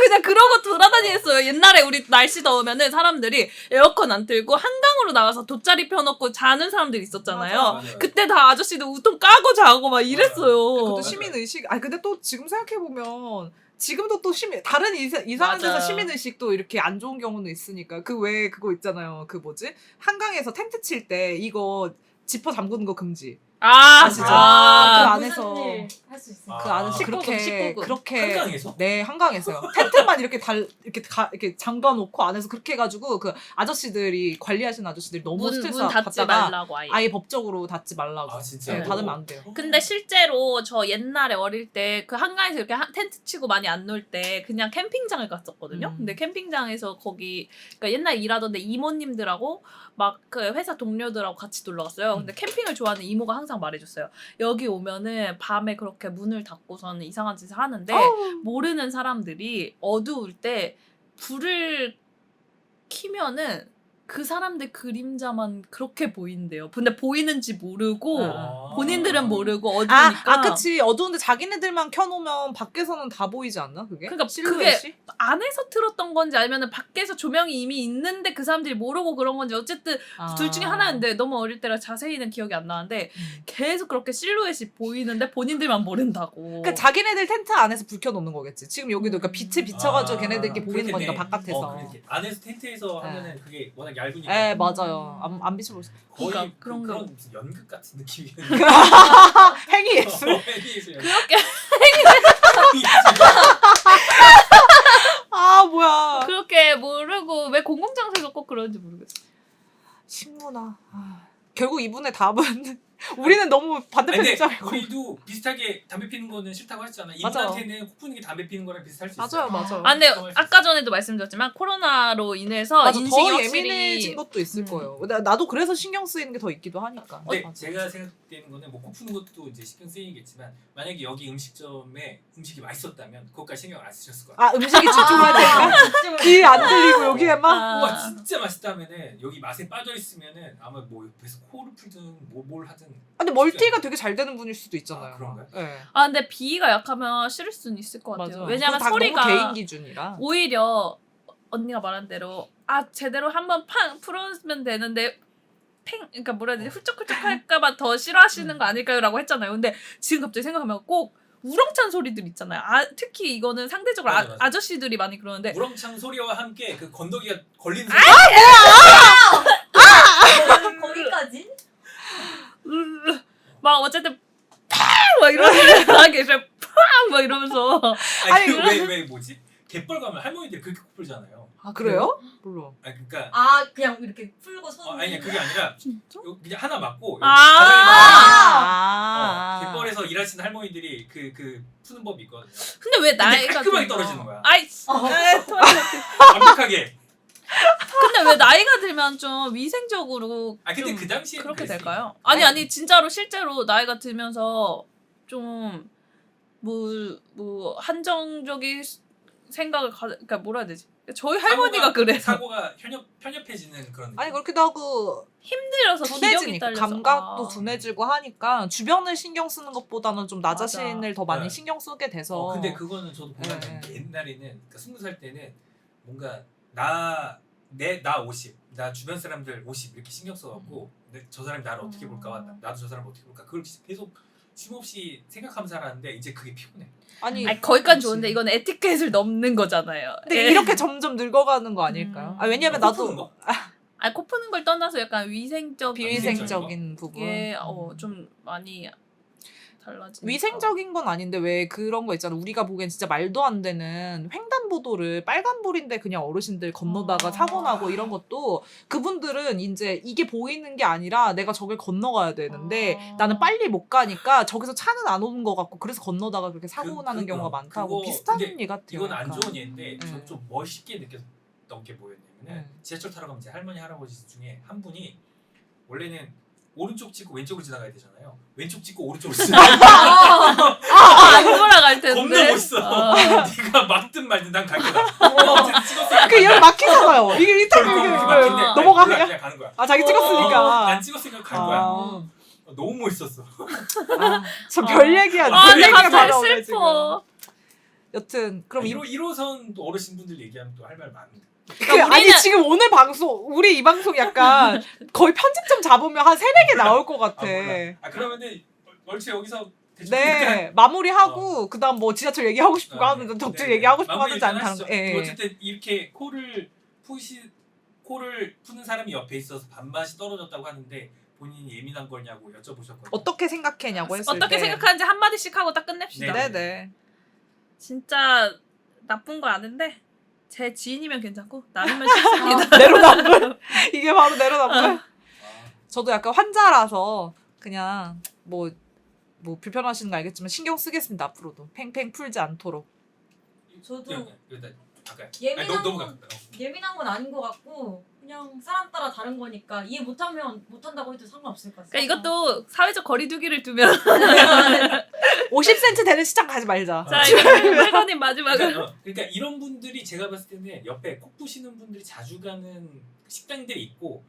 그냥 그러고 돌아다녔어요. 옛날에 우리 날씨 더우면은 사람들이 에어컨 안 틀고 한강으로 나가서 돗자리 펴놓고 자는 사람들이 있었잖아요. 맞아요. 그때 다 아저씨들 우통 까고 자고 막 이랬어요. 그것도 시민 의식. 아니 근데 또 지금 생각해 보면 지금도 또 다른 이상한 데서 맞아요. 시민 의식도 이렇게 안 좋은 경우는 있으니까 그 외에 그거 있잖아요. 그 뭐지 한강에서 텐트 칠 때 이거 지퍼 잠그는 거 금지. 진짜. 그 무슨 안에서. 일 할 수 있어. 그 안에서 19금, 그렇게 19금. 그렇게 한강에서? 네 한강에서요. 텐트만 이렇게 이렇게 잠가 놓고 안에서 그렇게 해가지고 그 아저씨들이 관리하시는 아저씨들이 너무 문 스트레스 닫지 받다가 말라고 아예. 아예 법적으로 닫지 말라고. 아 진짜. 네, 닫으면 안 돼요. 근데 실제로 저 옛날에 어릴 때 그 한강에서 이렇게 텐트 치고 많이 안 놀 때 그냥 캠핑장을 갔었거든요. 근데 캠핑장에서 거기 그러니까 옛날에 일하던데 이모님들하고 막 그 회사 동료들하고 같이 놀러 갔어요. 근데 캠핑을 좋아하는 이모가 항상 말해줬어요. 여기 오면은 밤에 그렇게 문을 닫고서는 이상한 짓을 하는데 모르는 사람들이 어두울 때 불을 켜면은 그 사람들 그림자만 그렇게 보인대요. 근데 보이는지 모르고 본인들은 모르고 어두우니까. 그치. 어두운데 자기네들만 켜놓으면 밖에서는 다 보이지 않나, 그게? 그러니까 실루엣이? 안에서 틀었던 건지 아니면 밖에서 조명이 이미 있는데 그 사람들이 모르고 그런 건지 어쨌든 둘 중에 하나였는데 너무 어릴 때라 자세히는 기억이 안 나는데 계속 그렇게 실루엣이 보이는데 본인들만 모른다고. 그러니까 자기네들 텐트 안에서 불 켜놓는 거겠지. 지금 여기도 그러니까 빛에 비춰가지고 걔네들끼리 보이는 거니까 바깥에서. 그렇게. 안에서 텐트에서 하면은 그게 워낙 얇으니까. 네, 맞아요. 안 비춰볼 수. 거의 그러니까 그런 그런 거. 무슨 연극 같은 느낌이. 행위 예술. 행위예술. 그렇게 뭐야. 그렇게 모르고 왜 공공장소에서 꼭 그런지 모르겠어. 식문화. 결국 이분의 답은 우리는 너무 반대편 근데 입장이고. 우리도 비슷하게 담배 피는 거는 싫다고 했잖아. 맞아요. 이분한테는 코 푸는 게 담배 피는 거랑 비슷할 수 맞아요, 있어요. 맞아요. 근데 아까 전에도 말씀드렸지만 코로나로 인해서 맞아, 인식이 더 확실히 예민해진 것도 있을 거예요. 나도 그래서 신경 쓰이는 게 더 있기도 하니까. 근데 맞아. 제가 생각되는 거는 뭐 코 푸는 것도 이제 신경 쓰이겠지만 만약에 여기 음식점에 음식이 맛있었다면 그것까지 신경 안 쓰셨을 거야. 음식이 집중하니까 귀 안 들리고 여기에만. 우와 진짜 맛있다면은 여기 맛에 빠져 있으면은 아마 뭐 옆에서 코를 풀든 뭘 하든. 근데 멀티가 되게 잘 되는 분일 수도 있잖아요. 그런가요? 네. 근데 비위가 약하면 싫을 수는 있을 것 같아요. 맞아. 왜냐면 그거 다 소리가 너무 개인 기준이라. 오히려 언니가 말한 대로 제대로 한번 팡 풀었으면 되는데 그러니까 뭐라 해야 되지 훌쩍훌쩍 할까봐 더 싫어하시는 거 아닐까요라고 했잖아요. 근데 지금 갑자기 생각하면 꼭 우렁찬 소리들 있잖아요. 특히 이거는 상대적으로 맞아, 맞아. 아저씨들이 많이 그러는데 우렁창 소리와 함께 그 건더기가 걸리는 거기까지? 막 어쨌든 막 이런 소리 나게 막 이러면서 아니 왜 뭐지? 갯벌 가면 할머니들이 그렇게 코 풀잖아요. 아 그래요? 몰라. 아 그러니까 아 그냥 이렇게 풀고 손. 아니 그게 아니라 진짜? 그냥 하나 맞고 여기 아. 바닥에 갯벌에서 일하시는 할머니들이 그 푸는 법이 있거든요. 근데 왜 근데 나이가 깔끔하게 들면- 떨어지는 거야. 아이 완벽하게. 근데 왜 나이가 들면 좀 위생적으로 아 근데 좀 그 당시에 그렇게 될까요? 아니 진짜로 실제로 나이가 들면서 좀 뭐 한정적인 생각을 그러니까 뭐라 해야 되지? 저희 할머니가 그래. 사고가 편협해지는 그런. 아니 그렇기도 하고 힘들어서 기력이 둔해지니까 딸려서 감각도 아. 둔해지고 하니까 주변을 신경 쓰는 것보다는 좀 나 맞아. 자신을 더 많이 네. 신경 쓰게 돼서. 근데 그거는 저도 공감해요. 네. 옛날에는 그러니까 20살 때는 뭔가 나 50, 나 주변 사람들 50 이렇게 신경 써갖고 저 사람이 나를 어떻게 볼까, 나도 저 사람을 어떻게 볼까 그걸 계속 쉼없이 생각하면서 살았는데 이제 그게 피곤해. 아니 거기까지 그치. 좋은데 이건 에티켓을 넘는 거잖아요. 근데 예. 이렇게 점점 늙어가는 거 아닐까요? 아 왜냐면 코 푸는 나도 거? 아니 코 푸는 걸 떠나서 약간 위생적인 비위생적인 부분. 게 좀 많이 달라지는. 위생적인 건 아닌데 왜 그런 거 있잖아. 우리가 보기엔 진짜 말도 안 되는 횡단보도를 빨간불인데 그냥 어르신들 건너다가 아. 사고 나고 이런 것도 그분들은 이제 이게 보이는 게 아니라 내가 저길 건너가야 되는데 아. 나는 빨리 못 가니까 저기서 차는 안 오는 것 같고 그래서 건너다가 그렇게 사고 그- 나는 그거, 경우가 많다고 그거 비슷한 근데 예 같아요. 이건 안 약간. 좋은 예인데 네. 저는 좀 멋있게 느꼈던 게 뭐였냐면은 네. 지하철 타러 가면 제 할머니 할아버지 중에 한 분이 원래는 오른쪽 찍고 왼쪽으로 지나가야 되잖아요. 왼쪽 찍고 오른쪽으로 지나가야 안 돌아갈 텐데. 겁나 멋있어. 아. 네가 막든 말든 난 갈 거다. 어쨌든 찍었으니까 그 여기 막히잖아요. 이게 이탈 저기 이게 막힌데 넘어가 몰라, 그냥. 그냥 가는 거야. 아 자기 찍었으니까. 난 찍었으니까 갈 거야. 아. 너무 멋있었어. 저 별 얘기야. 아, 별 근데 얘기가 다 갑자기 나오네, 슬퍼. 여튼 그럼 이 1호선 어르신분들 얘기하면 또 할 말 많은데. 그러니까 아니 우리는- 지금 오늘 방송 우리 이 방송 약간 거의 편집점 잡으면 한 3-4개 나올 것 같아. 몰라. 그러면은 얼추 여기서 대충 네 마무리하고 그다음 뭐 지하철 얘기하고 싶은 거 아, 하는데 덕질 네. 얘기하고 싶은 거 마무리 하는지 안 일단 하는 거. 하시죠. 예. 어쨌든 이렇게 코를 푸는 사람이 옆에 있어서 밥맛이 떨어졌다고 하는데 본인이 예민한 거냐고 여쭤보셨거든요. 어떻게 생각했냐고 했을 어떻게 때. 생각하는지 한 마디씩 하고 딱 끝냅시다. 네. 네네. 진짜 나쁜 거 아는데 제 지인이면 괜찮고 나누면 싫습니다. 내로남불. 이게 바로 내로남불. 아, 저도 약간 환자라서 그냥 뭐 불편하시는 거 알겠지만 신경 쓰겠습니다 앞으로도 팽팽 풀지 않도록. 저도 일단 아까 예민한 너무 건- 가깝다. 예민한 건 아닌 것 같고 그냥 사람 따라 다른 거니까 이해 못하면 못한다고 해도 상관없을 것 같아요. 그러니까 이것도 사회적 거리두기를 두면 50cm 되는 시장 가지 말자. 자 이거 회관님 마지막으로 그러니까 이런 분들이 제가 봤을 때는 옆에 코 푸시는 분들이 자주 가는 식당들이 있고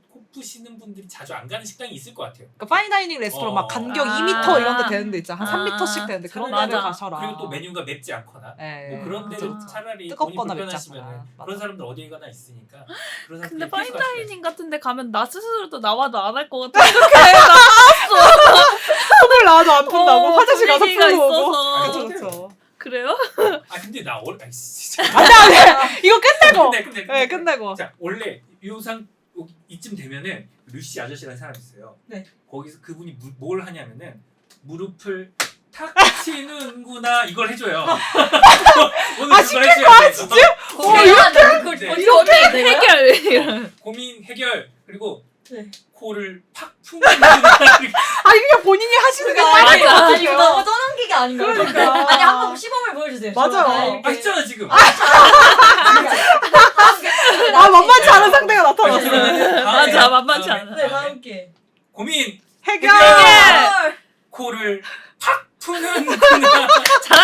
코 푸시는 분들이 자주 안 가는 식당이 있을 것 같아요. 그러니까 파인다이닝 레스토랑 막 간격 아. 2m 이런 데 되는데 있잖아. 한 아. 3m씩 되는데 그런 차라리- 데를 맞아. 가셔라. 그리고 또 메뉴가 맵지 않거나 예. 뭐 그런 데를 그쵸. 차라리 뜨겁거나 본인 맵지 불편하시면은 않거나. 맞아. 그런 사람들 어디에 가나 있으니까 그런 근데 사람들 필수 가시면 파인다이닝 같은데 가면 나 스스로도 나와도 안 할 것 같아. 손을 나와도 안 푼다고 화장실 가서 분위기가 풀고 오고. 있어서. 그쵸 그쵸. 그래요? 근데 나 아이 진짜 안돼 이거 끝내고. 근데 네 끝내고. 자 원래 요상 이쯤 되면은 루시 아저씨라는 사람이 있어요. 네. 거기서 그분이 뭘 하냐면은 무릎을 탁 치는구나 이걸 해줘요. 오늘 아, 그걸 해줘야 돼. 진짜? 이렇게 네. 이렇게 해결 이런. 고민 해결 그리고 네. 코를 팍 푸는구나. 아니 그냥 본인이 하시는 게 맞아. 빨리 이거 같아요. 너무 떠넘기기 아닌가요? 그러니까. 아니 한번 시범을 보여주세요. 맞아요. 저, 이렇게. 아 있잖아 지금. 아 만만치 않은 상대가 나타났어. 맞아, 만만치 않아. 네 다음 게. 고민 해결. 해결. 코를 팍 푸는구나. 잘하고